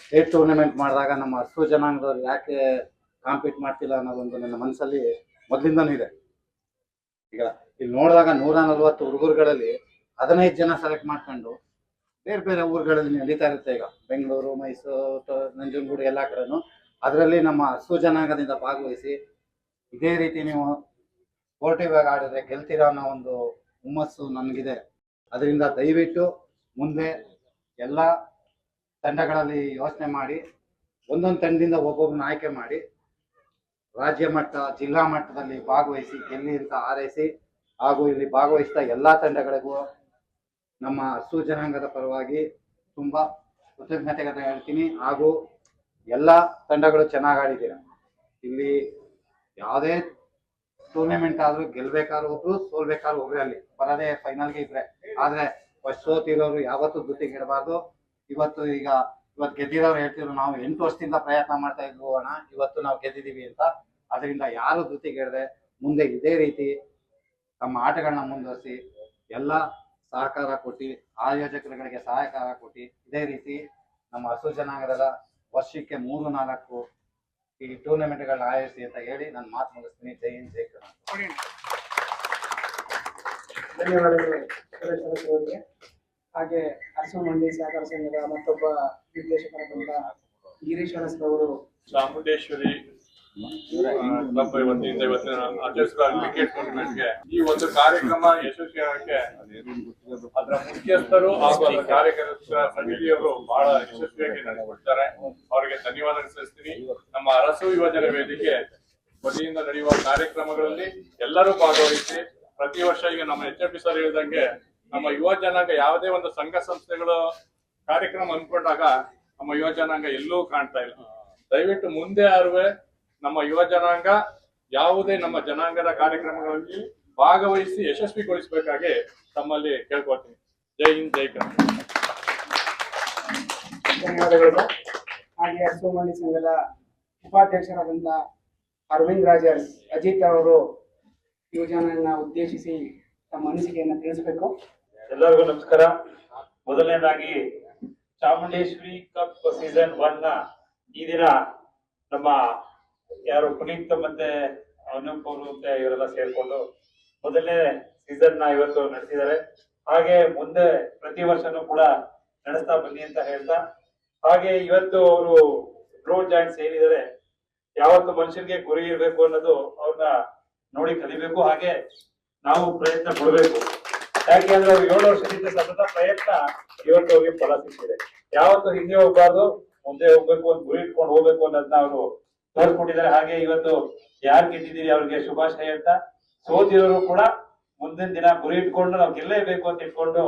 Speaker 9: ಸ್ಟೇಟ್ ಟೂರ್ನಮೆಂಟ್ ಮಾಡಿದಾಗ ನಮ್ಮ ಹಸು ಜನಾಂಗದವ್ರು ಯಾಕೆ ಕಾಂಪೀಟ್ ಮಾಡ್ತಿಲ್ಲ ಅನ್ನೋದೊಂದು ನನ್ನ ಮನಸ್ಸಲ್ಲಿ ಮೊದಲಿಂದನೂ ಇದೆ. ಈಗ ಇಲ್ಲಿ ನೋಡಿದಾಗ 140 ಹುಡುಗರುಗಳಲ್ಲಿ 15 ಜನ ಸೆಲೆಕ್ಟ್ ಮಾಡ್ಕೊಂಡು ಬೇರೆ ಬೇರೆ ಊರುಗಳಲ್ಲಿ ನಡೀತಾ ಇರುತ್ತೆ. ಈಗ ಬೆಂಗಳೂರು, ಮೈಸೂರು, ನಂಜನಗೂಡು ಎಲ್ಲ ಕಡೆನೂ ಅದರಲ್ಲಿ ನಮ್ಮ ಹಸು ಜನಾಂಗದಿಂದ ಭಾಗವಹಿಸಿ ಇದೇ ರೀತಿ ನೀವು ಸ್ಪೋರ್ಟಿವ್ ಆಗಿ ಆಡಿದ್ರೆ ಗೆಲ್ತೀರಾ ಅನ್ನೋ ಒಂದು ಹುಮ್ಮಸ್ಸು ನನಗಿದೆ. ಅದರಿಂದ ದಯವಿಟ್ಟು ಮುಂದೆ ಎಲ್ಲ ತಂಡಗಳಲ್ಲಿ ಯೋಚನೆ ಮಾಡಿ ಒಂದೊಂದು ತಂಡದಿಂದ ಒಬ್ಬೊಬ್ಬನ ಆಯ್ಕೆ ಮಾಡಿ ರಾಜ್ಯ ಮಟ್ಟ, ಜಿಲ್ಲಾ ಮಟ್ಟದಲ್ಲಿ ಭಾಗವಹಿಸಿ ಗೆಲ್ಲಿ ಅಂತ ಹಾರೈಸಿ, ಹಾಗೂ ಇಲ್ಲಿ ಭಾಗವಹಿಸಿದ ಎಲ್ಲ ತಂಡಗಳಿಗೂ ನಮ್ಮ ಹಸು ಜನಾಂಗದ ಪರವಾಗಿ ತುಂಬ ಕೃತಜ್ಞತೆಗಳನ್ನು ಹೇಳ್ತೀನಿ. ಹಾಗೂ ಎಲ್ಲ ತಂಡಗಳು ಚೆನ್ನಾಗಿ ಆಡಿದ್ದೀರ. ಇಲ್ಲಿ ಯಾವುದೇ ಟೂರ್ನಮೆಂಟ್ ಆದರೂ ಗೆಲ್ಬೇಕಾದ್ರೂ ಒಬ್ರು, ಸೋಲ್ಬೇಕಾದ್ರೂ ಒಬ್ರೆ, ಅಲ್ಲಿ ಬರೋದೇ ಫೈನಲ್ಗೆ ಇದ್ರೆ. ಆದರೆ ಫಸ್ಟ್ ಸೋತಿರೋರು ಯಾವತ್ತೂ ಧೃತಿಗೆಡಬಾರ್ದು. ಇವತ್ತು ಗೆದ್ದಿರೋರು ಹೇಳ್ತಿದ್ರು, ನಾವು 8 ವರ್ಷದಿಂದ ಪ್ರಯತ್ನ ಮಾಡ್ತಾ ಇದ್ವು ಅಣ್ಣ, ಇವತ್ತು ನಾವು ಗೆದ್ದಿದ್ದೀವಿ ಅಂತ. ಅದರಿಂದ ಯಾರು ಧೃತಿಗೆಡದೆ ಮುಂದೆ ಇದೇ ರೀತಿ ತಮ್ಮ ಆಟಗಳನ್ನ ಮುಂದುವರಿಸಿ ಎಲ್ಲ ಸಹಕಾರ ಕೊಟ್ಟು, ಆಯೋಜಕರುಗಳಿಗೆ ಸಹಕಾರ ಕೊಟ್ಟು ಇದೇ ರೀತಿ ನಮ್ಮ ಹಸು ಜನಾಂಗದ ವರ್ಷಕ್ಕೆ 3-4 ಈ ಟೂರ್ನಮೆಂಟ್ಗಳನ್ನ ಆಯೋಜಿಸಿ ಅಂತ ಹೇಳಿ ನಾನು ಮಾತು ಮುಗಿಸ್ತೀನಿ. ಜೈ ಹಿಂದ್, ಜೈ ಕರ್ನಾಟಕ.
Speaker 8: ಧನ್ಯವಾದಗಳು ಸುರೇಶ್ ಅವರಿಗೆ. ಹಾಗೆ ಹಸು ಮಂಡಿ ಸಹಕಾರ ಸಂಘದ ಮತ್ತೊಬ್ಬ ನಿರ್ದೇಶಕರಾದಂತಹ ಗಿರೀಶ್ ಅರಸ್ ಅವರು
Speaker 10: ಚಾಮುಂಡೇಶ್ವರಿ ಕ್ಲಬ್ ವತಿಯಿಂದ ಇವತ್ತಿನ ಆಚರಿಸುವ ಕ್ರಿಕೆಟ್ ಟೂರ್ನಮೆಂಟ್ಗೆ ಈ ಒಂದು ಕಾರ್ಯಕ್ರಮ ಯಶಸ್ವಿಯಾಗಕ್ಕೆ ಅದರ ಮುಖ್ಯಸ್ಥರು ಹಾಗೂ ಅದರ ಕಾರ್ಯಕರ್ತರ ಸಮಿತಿಯವರು ಬಹಳ ಯಶಸ್ವಿಯಾಗಿ ನಡೆಸಿಕೊಡ್ತಾರೆ. ಅವರಿಗೆ ಧನ್ಯವಾದ ಸಲ್ಲಿಸ್ತೀನಿ. ನಮ್ಮ ಅರಸು ಯುವಜನ ವೇದಿಕೆ ವತಿಯಿಂದ ನಡೆಯುವ ಕಾರ್ಯಕ್ರಮಗಳಲ್ಲಿ ಎಲ್ಲರೂ ಭಾಗವಹಿಸಿ ಪ್ರತಿ ವರ್ಷ ಈಗ ನಮ್ಮ HFP ಸರ್ ಹೇಳಿದಂಗೆ ನಮ್ಮ ಯುವ ಜನಾಂಗ ಯಾವುದೇ ಒಂದು ಸಂಘ ಸಂಸ್ಥೆಗಳು ಕಾರ್ಯಕ್ರಮ ಅನ್ಕೊಂಡಾಗ ನಮ್ಮ ಯುವ ಜನಾಂಗ ಎಲ್ಲೂ ಕಾಣ್ತಾ ಇಲ್ಲ. ದಯವಿಟ್ಟು ಮುಂದೆ ಆರುವೆ ನಮ್ಮ ಯುವ ಜನಾಂಗ ಯಾವುದೇ ನಮ್ಮ ಜನಾಂಗದ ಕಾರ್ಯಕ್ರಮಗಳಲ್ಲಿ ಭಾಗವಹಿಸಿ ಯಶಸ್ವಿಗೊಳಿಸಬೇಕಾಗಿ ತಮ್ಮಲ್ಲಿ ಕೇಳ್ಕೊಳ್ತೀನಿ. ಜೈ ಹಿಂದ್, ಜೈ ಕರ್ನಾಟಕ.
Speaker 8: ಧನ್ಯವಾದಗಳು. ಹಾಗೆ ಹಸು ಮಂಡಿ ಸಂಘದ ಉಪಾಧ್ಯಕ್ಷರಾದಂಥ ಅರವಿಂದ್ ರಾಜರ್ಸ್ ಅಜಿತ್ ಅವರು ಯುವಜನರನ್ನ ಉದ್ದೇಶಿಸಿ ತಮ್ಮ ಅನಿಸಿಕೆಯನ್ನು ತಿಳಿಸಬೇಕು.
Speaker 11: ಎಲ್ಲರಿಗೂ ನಮಸ್ಕಾರ. ಮೊದಲನೇದಾಗಿ ಚಾಮುಂಡೇಶ್ವರಿ ಕಪ್ ಸೀಸನ್ 1 ನ ಈ ದಿನ ನಮ್ಮ ಯಾರು ಪುನೀತ್ ಮತ್ತೆ ಅನೂಪ್ ಅವರು ಮತ್ತೆ ಇವರೆಲ್ಲ ಸೇರ್ಕೊಂಡು ಮೊದಲನೇ ಸೀಸನ್ ನ ಇವತ್ತು ನಡೆಸಿದ್ದಾರೆ. ಹಾಗೆ ಮುಂದೆ ಪ್ರತಿ ವರ್ಷನೂ ಕೂಡ ನಡೆಸ್ತಾ ಬನ್ನಿ ಅಂತ ಹೇಳ್ತಾ, ಹಾಗೆ ಇವತ್ತು ಅವರು ಪ್ರೋ ಜಾಯಿಂಟ್ಸ್ ಏನಿದ್ದಾರೆ, ಯಾವತ್ತು ಮನುಷ್ಯನಿಗೆ ಗುರಿ ಇರಬೇಕು ಅನ್ನೋದು ಅವ್ರನ್ನ ನೋಡಿ ಕಲಿಬೇಕು. ಹಾಗೆ ನಾವು ಪ್ರಯತ್ನ ಕೊಡಬೇಕು. ಯಾಕೆ ಅಂದ್ರೆ ಅವ್ರು 7 ವರ್ಷದಿಂದ ಸತತ ಪ್ರಯತ್ನ ಇವತ್ತು ಅವ್ರಿಗೆ ಫಲ ಸಿಕ್ಕಿದೆ. ಯಾವತ್ತು ಹಿಂದೆ ಹೋಗ್ಬಾರ್ದು, ಮುಂದೆ ಹೋಗ್ಬೇಕು ಅಂತ ಗುರಿ ಇಟ್ಕೊಂಡು ಹೋಗ್ಬೇಕು ಅನ್ನೋದನ್ನ ಅವರು ತೋರಿಸ್ಕೊಟ್ಟಿದ್ದಾರೆ. ಹಾಗೆ ಇವತ್ತು ಯಾರು ಗೆದ್ದಿದ್ದೀರಿ ಅವ್ರಿಗೆ ಶುಭಾಶಯ ಹೇಳ್ತಾ, ಸೋತಿರೋರು ಕೂಡ ಮುಂದಿನ ದಿನ ಗುರಿ ಇಟ್ಕೊಂಡು ನಾವು ಗೆಲ್ಲೇಬೇಕು ಅಂತ ಇಟ್ಕೊಂಡು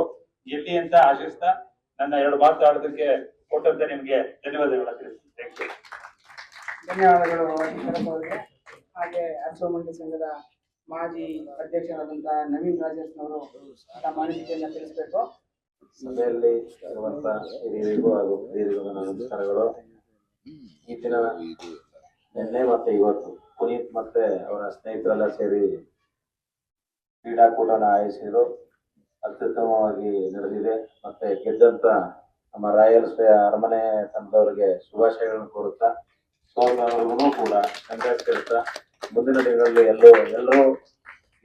Speaker 11: ಗೆಲ್ಲಿ ಅಂತ ಆಶಿಸ್ತಾ ನನ್ನ 2 ಮಾತು ಆಡೋದಕ್ಕೆ ಕೊಟ್ಟಂತೆ ನಿಮ್ಗೆ ಧನ್ಯವಾದಗಳು ತಿಳಿಸ್ತೀನಿ.
Speaker 8: ಧನ್ಯವಾದಗಳು ಅವರಿಗೆ. ಹಾಗೆ ಹಸು ಮಂಡಿ ಸಂಘದ ಮಾಜಿ ಅಧ್ಯಕ್ಷರಾದಂತಹ ನವೀನ್ ರಾಜೇಶ್ನವರು ತಮ್ಮ ಅನಿಸಿಕೆಯನ್ನು ತಿಳಿಸಬೇಕು.
Speaker 11: ಸಭೆಯಲ್ಲಿ ಇರುವಂತ ಹಿರಿಯರಿಗೂ ಹಾಗೂ ಹಿರಿಯರಿಗೂ ನನ್ನ ನಮಸ್ಕಾರಗಳು. ಈ ದಿನ ನಿನ್ನೆ ಮತ್ತೆ ಇವತ್ತು ಪುನೀತ್ ಮತ್ತೆ ಅವರ ಸ್ನೇಹಿತರೆಲ್ಲ ಸೇರಿ ಕ್ರೀಡಾಕೂಟನ ಆಯೋಜಿಸಿದ್ರು. ಅತ್ಯುತ್ತಮವಾಗಿ ನಡೆದಿದೆ. ಮತ್ತೆ ಗೆದ್ದಂತ ನಮ್ಮ ರಾಯಲ್ಸ್ ಅರಮನೆ ತಂಡದವರಿಗೆ ಶುಭಾಶಯಗಳನ್ನು ಕೋರುತ್ತಾ, ಸೋಲವರಿಗೂ ಕೂಡ ಕಂಗ್ರಾಟ್ಸ್ ಹೇಳ್ತಾ, ಮುಂದಿನ ದಿನಗಳಲ್ಲಿ ಎಲ್ಲರೂ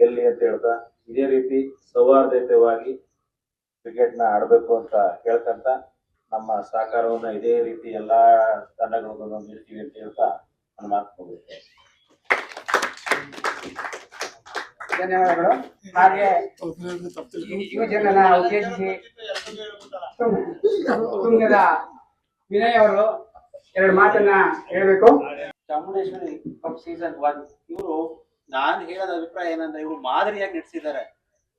Speaker 11: ಗೆಲ್ಲಿ ಅಂತ ಹೇಳ್ತಾ, ಇದೇ ರೀತಿ ಸೌಹಾರ್ದಯುತವಾಗಿ ಕ್ರಿಕೆಟ್ ನ ಆಡಬೇಕು ಅಂತ ಕೇಳ್ಕಂತ ನಮ್ಮ ಸಹಕಾರವನ್ನ ಇದೇ ರೀತಿ ಎಲ್ಲಾ ತಂಡಗಳಿಗೂ ನೀಡ್ತೀವಿ ಅಂತ ಹೇಳ್ತಾ ನಾನು ಮಾತು ಮುಗಿಸ್ತೇನೆ.
Speaker 8: ಧನ್ಯವಾದಗಳು. ಹಾಗೆ ಯುವಜನನ ಉದ್ದೇಶಿಸಿ ತುಂಗದ ವಿನಯ್ ಅವರು 2 ಮಾತನ್ನ ಹೇಳಬೇಕು.
Speaker 12: ಚಾಮುಂಡೇಶ್ವರಿ ಕಪ್ ಸೀಸನ್ 1 ಇವರು ನಾನು ಹೇಳೋದ ಅಭಿಪ್ರಾಯ ಏನಂದ್ರೆ ಇವರು ಮಾದರಿಯಾಗಿ ನಡೆಸಿದ್ದಾರೆ.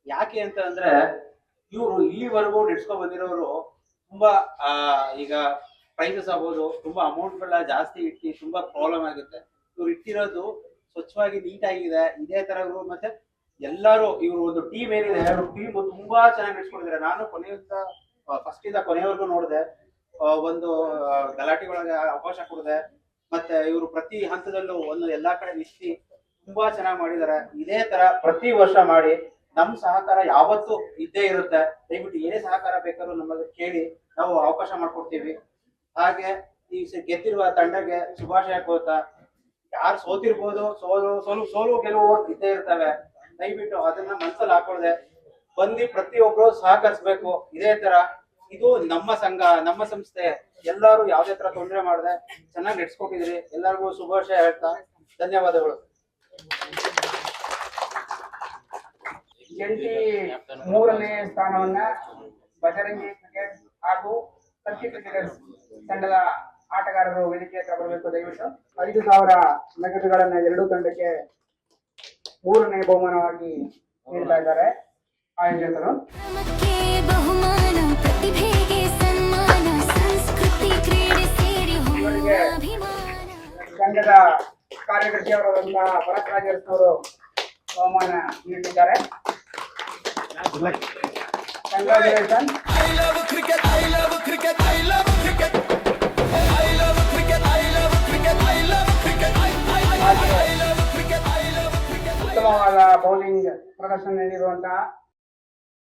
Speaker 12: ಯಾಕೆ ಅಂತ ಅಂದ್ರೆ ಇವರು ಇಲ್ಲಿವರೆಗೂ ನಡೆಸ್ಕೊ ಬಂದಿರೋರು ತುಂಬಾ ಈಗ ಪ್ರೈಸಸ್ ಆಗ್ಬೋದು, ತುಂಬಾ ಅಮೌಂಟ್ಗಳ ಜಾಸ್ತಿ ಇಟ್ಟು ತುಂಬಾ ಪ್ರಾಬ್ಲಮ್ ಆಗುತ್ತೆ. ಇವ್ರು ಇಟ್ಟಿರೋದು ಸ್ವಚ್ಛವಾಗಿ ನೀಟಾಗಿದೆ. ಇದೇ ತರ ಇವರು ಮತ್ತೆ ಎಲ್ಲರೂ ಇವರು ಒಂದು ಟೀಮ್ ಏನಿದೆ, ಟೀಮ್ ತುಂಬಾ ಚೆನ್ನಾಗಿ ನಡೆಸ್ಕೊಂಡಿದ್ದಾರೆ. ನಾನು ಕೊನೆಯಿಂದ ಫಸ್ಟ್ ಇಂದ ಕೊನೆಯವರೆಗೂ ನೋಡಿದೆ. ಒಂದು ಗಲಾಟೆಗಳಿಗೆ ಅವಕಾಶ ಕೊಡಿದೆ. ಮತ್ತೆ ಇವರು ಪ್ರತಿ ಹಂತದಲ್ಲೂ ಎಲ್ಲಾ ಕಡೆ ನಿಷ್ಠಿ ತುಂಬಾ ಚೆನ್ನಾಗಿ ಮಾಡಿದ್ದಾರೆ. ಇದೇ ತರ ಪ್ರತಿ ವರ್ಷ ಮಾಡಿ ನಮ್ ಸಹಕಾರ ಯಾವತ್ತೂ ಇದ್ದೇ ಇರುತ್ತೆ. ದಯವಿಟ್ಟು ಏನೇ ಸಹಕಾರ ಬೇಕಾದ್ರೂ ನಮಗೆ ಕೇಳಿ ನಾವು ಅವಕಾಶ ಮಾಡ್ಕೊಡ್ತೀವಿ. ಹಾಗೆ ಈ ಗೆದ್ದಿರುವ ತಂಡಕ್ಕೆ ಶುಭಾಶಯ ಕೋರ್ತಾ, ಯಾರು ಸೋತಿರ್ಬೋದು, ಸೋಲು ಗೆಲುವು ಇದ್ದೇ ಇರ್ತವೆ. ದಯವಿಟ್ಟು ಅದನ್ನ ಮನಸ್ಸಲ್ಲಿ ಹಾಕೊಳ್ಳದೆ ಬಂದು ಪ್ರತಿಯೊಬ್ರು ಸಹಕರಿಸ್ಬೇಕು. ಇದೇ ತರ ಇದು ನಮ್ಮ ಸಂಘ, ನಮ್ಮ ಸಂಸ್ಥೆ. ಎಲ್ಲರೂ ಯಾವುದೇ ತರ ತೊಂದರೆ ಮಾಡದೆ ಚೆನ್ನಾಗಿ ನಡೆಸ್ಕೊಟ್ಟಿದ್ರಿ. ಎಲ್ಲರಿಗೂ ಶುಭಾಶಯ ಹೇಳ್ತಾ ಧನ್ಯವಾದಗಳು.
Speaker 8: ಜಂಟಿ 3ನೇ ಸ್ಥಾನವನ್ನ ಬಜರಂಗಿ ಕ್ರಿಕೆಟ್ ಹಾಗೂ ಸರ್ಕಿ ಕ್ರಿಕೆಟರ್ಸ್ ತಂಡದ ಆಟಗಾರರು ವೇದಿಕೆ ಹತ್ರ ಬರಬೇಕು. ದಯವಿಟ್ಟು 5,000 ನಗದುಗಳನ್ನ 2 ತಂಡಕ್ಕೆ 3ನೇ ಬಹುಮಾನವಾಗಿ ನೀಡ್ತಾ ಇದ್ದಾರೆ ಆಯೋಜಕರು.
Speaker 1: ಶ್ರಮಕ್ಕೆ ಬಹುಮಾನ, ಪ್ರತಿಭೆಗೆ ಸನ್ಮಾನ, ಸಂಸ್ಕೃತಿ ಕ್ರೀಡೆ ಸೇರಿ ಹೊಮ್ಮುವ ಅಭಿಮಾನ.
Speaker 8: ಸಂಘದ ಕಾರ್ಯದರ್ಶಿಯವರಾದಂತಹ ಭರತ್ ರಾಜರ್ಸ್ನವರು ಬಹುಮಾನ ನೀಡಿದ್ದಾರೆ. Congratulation.
Speaker 5: I love cricket, I love cricket, I love cricket. I love cricket, I love cricket, I love cricket. I love cricket, I love cricket.
Speaker 8: ಉತ್ತಮವಾದ ಬೌಲಿಂಗ್ ಪ್ರದರ್ಶನ ನೀಡಿರುವಂತಹ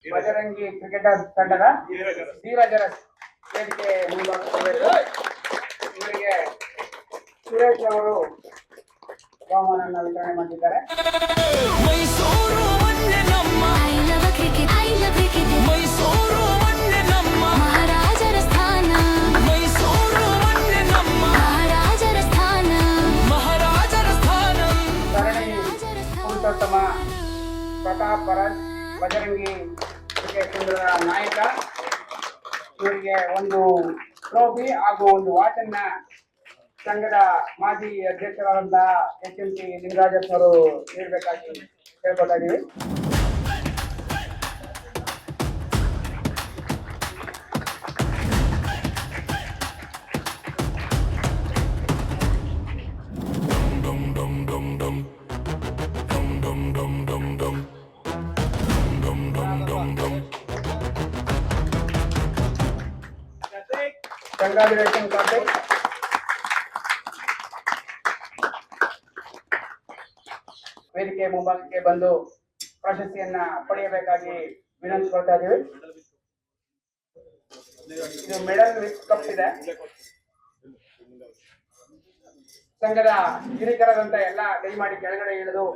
Speaker 8: ಬಜರಂಗಿ ಕ್ರಿಕೆಟರ್ ತಂಡದ ಧೀರಜರಸ್ ವೇದಿಕೆ ಮುಂದುವರೆಸಬೇಕು. ಇವರಿಗೆ ಸುರೇಶ್ ಅವರು ಬಹುಮಾನವನ್ನು ವಿತರಣೆ ಮಾಡಿದ್ದಾರೆ.
Speaker 5: ಮೈಸೂರು ಮೊನ್ನೆ ನಮ್ಮ
Speaker 1: I love cricket, I love cricket.
Speaker 5: Mysuru ಮೊನ್ನೆ ನಮ್ಮ
Speaker 1: ಮಹಾರಾಜರ ಸ್ಥಾನ,
Speaker 5: ಮೈಸೂರು ಮೊನ್ನೆ ನಮ್ಮ
Speaker 1: ಮಹಾರಾಜರ ಸ್ಥಾನ.
Speaker 5: ಮಹಾರಾಜರ
Speaker 8: ಪರಸ್ ಬಜರಂಗಿ ಕ್ರಿಕೆಟ್ ತಂಡದ ನಾಯಕ. ಇವರಿಗೆ ಒಂದು ಟ್ರೋಫಿ ಹಾಗೂ ಒಂದು ವಾಚನ್ನ ಸಂಘದ ಮಾಜಿ ಅಧ್ಯಕ್ಷರಾದಂತಹ HMC ಲಿಂಗರಾಜಪ್ಪ ಅವರು ನೀಡಬೇಕಾಗಿ ಕೇಳ್ಕೊತಾ ಇದೀವಿ. Congratulations, Karthik. ವೇದಿಕೆ ಮುಂಭಾಗಕ್ಕೆ ಬಂದು ಪ್ರಶಸ್ತಿಯನ್ನ ಪಡೆಯಬೇಕಾಗಿ ವಿನಂತಿಸ್ಕೊಳ್ತಾ ಇದ್ದೀವಿ. ಇದು ಮೆಡಲ್ ವಿತ್ ಕಪ್ ಇದೆ. ಸಂಘದ ಹಿರಿಕರಾದಂತ ಎಲ್ಲ ದಯಮಾಡಿ ಕೆಳಗಡೆ ಇಳಿದು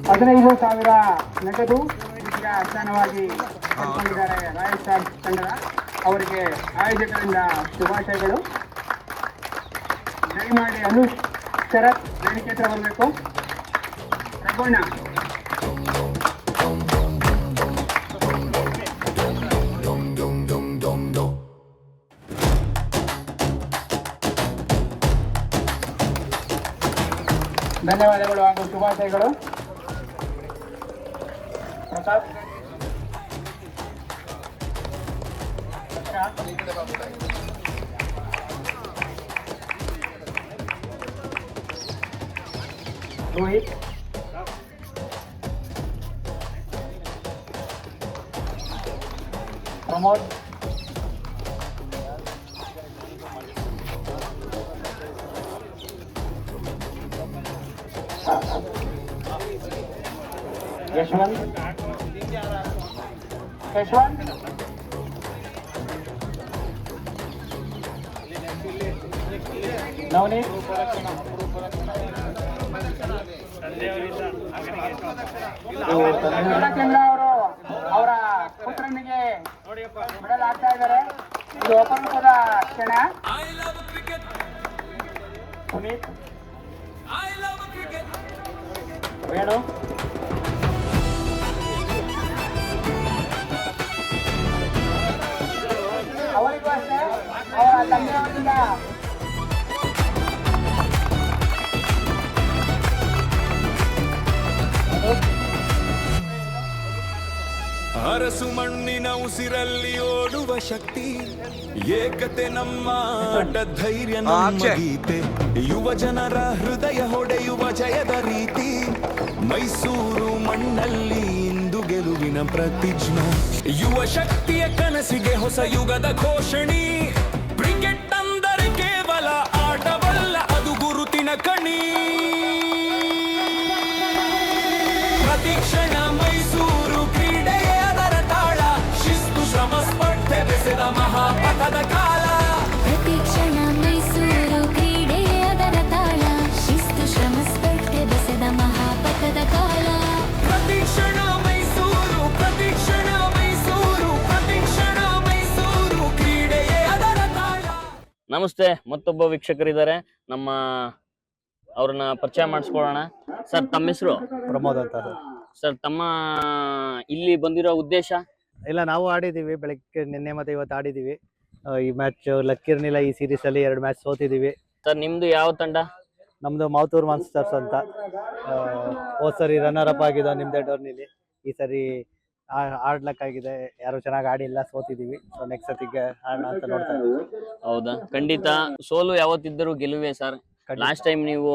Speaker 8: $15,000 ನಗದು ದ್ವಿತೀಯ ಸ್ಥಾನವಾಗಿ ಪಡ್ಕೊಂಡಿದ್ದಾರೆ ರಾಯಲ್ ಸ್ಟಾರ್ಸ್ ತಂಡ. ಅವರಿಗೆ ಆಯೋಜಕರಿಂದ ಶುಭಾಶಯಗಳು. ದಯಮಾಡಿ ಅನುಷ್ ಶರತ್ ವೇದಿಕೆ ಹತ್ರ ಬರಬೇಕು. ರಘುವಣ್ಣ ಧನ್ಯವಾದಗಳು ಹಾಗೂ ಶುಭಾಶಯಗಳು. ಪ್ರತಾಪ್ ರೋಹಿತ್ ಪ್ರಮೋದ್ ಯಶವಂತ್ ನವನೀತ್ ಚಂದ್ರ ಅವರು ಅವರ ಪುತ್ರನಿಗೆ ಮೆಡಲ್ ಆಗ್ತಾ ಇದ್ದಾರೆ. ಇದು ಅಪರೂಪದ ಕ್ಷಣ. ಪುನೀತ್ ವೇಣು ಅವರಿಗೂ ಅಷ್ಟೇ ಅವರ ತಂದೆಯವರಿಂದ
Speaker 5: ಅರಸು ಮಣ್ಣಿನ ಉಸಿರಲ್ಲಿ ಓಡುವ ಶಕ್ತಿ, ಏಕತೆ ನಮ್ಮ ಆಟ, ಧೈರ್ಯ ನಮ್ಮ ಗೀತೆ, ಯುವ ಜನರ ಹೃದಯ ಹೊಡೆಯುವ ಜಯದ ರೀತಿ. ಮೈಸೂರು ಮಣ್ಣಲ್ಲಿ ಇಂದು ಗೆಲುವಿನ ಪ್ರತಿಜ್ಞೆ, ಯುವ ಶಕ್ತಿಯ ಕನಸಿಗೆ ಹೊಸ ಯುಗದ ಘೋಷಣೆ. ಕ್ರಿಕೆಟ್ ಅಂದರೆ ಕೇವಲ ಆಟವಲ್ಲ, ಅದು ಗುರುತಿನ ಕಣಿ. ಪ್ರತಿಕ್ಷಣ ಮೈಸೂರು ಕ್ರೀಡೆಯೇ ಅದರ ತಾಳ, ಶಿಸ್ತು ಶ್ರಮ ಸ್ಪರ್ಧೆ ಬೆಸೆದ ಮಹಾಪಥದ ಕಾಲ.
Speaker 1: ಪ್ರತಿಕ್ಷಣ ಮೈಸೂರು ಕ್ರೀಡೆಯೇ ಅದರ ತಾಳ, ಶಿಸ್ತು ಶ್ರಮ ಸ್ಪರ್ಧೆ ಬೆಸೆದ ಮಹಾಪಥದ ಕಾಲ.
Speaker 5: ಪ್ರತಿಕ್ಷಣ ಮೈಸೂರು, ಪ್ರತಿಕ್ಷಣ ಮೈಸೂರು, ಪ್ರತಿಕ್ಷಣ ಮೈಸೂರು ಕ್ರೀಡೆಯೇ ಅದರ ತಾಳ.
Speaker 2: ನಮಸ್ತೆ, ಮತ್ತೊಬ್ಬ ವೀಕ್ಷಕರಿದ್ದಾರೆ, ನಮ್ಮ ಅವ್ರನ್ನ ಪರಿಚಯ ಮಾಡಿಸ್ಕೊಳ್ಳೋಣ. ಸರ್, ತಮ್ಮ ಹೆಸರು?
Speaker 13: ಪ್ರಮೋದ್ ಅಂತ
Speaker 2: ಸರ್, ತಮ್ಮ ಇಲ್ಲಿ ಬಂದಿರೋ ಉದ್ದೇಶ?
Speaker 13: ಇಲ್ಲ, ನಾವು ಆಡಿದ್ದೀವಿ ಬೆಳಗ್ಗೆ, ನಿನ್ನೆ ಮತ್ತೆ ಇವತ್ತು ಆಡಿದ್ದೀವಿ. ಈ ಮ್ಯಾಚ್ ಲಕ್ಕಿರ್ನಿಲ್ಲ, ಈ ಸೀರೀಸ್ ಅಲ್ಲಿ 2 ಮ್ಯಾಚ್ ಸೋತಿದ್ದೀವಿ.
Speaker 2: ಸರ್, ನಿಮ್ದು ಯಾವ ತಂಡ?
Speaker 13: ನಮ್ದು ಮಾವತೂರ್ ಮಾನ್ಸ್ಟರ್ಸ್ ಅಂತ. ಹೋದ್ ಸರಿ ರನ್ನರ್ ಅಪ್ ಆಗಿದ್ದು ನಿಮ್ದೇ ಟರ್ನಿಲಿ. ಈ ಸರಿ ಆಡ್ಲಕ್ಕಾಗಿದೆ, ಯಾರು ಚೆನ್ನಾಗಿ ಆಡಿಲ್ಲ, ಸೋತಿದ್ದೀವಿ. ಸೊ ನೆಕ್ಸ್ಟ್ ಸತಿಗೆ ಆಡೋಣ ಅಂತ ನೋಡ್ತಾ ಇದ್ದೀವಿ.
Speaker 2: ಹೌದಾ? ಖಂಡಿತ ಸೋಲು ಯಾವತ್ತಿದ್ದರೂ ಗೆಲುವೆ ಸರ್. ಲಾಸ್ಟ್ ಟೈಮ್ ನೀವು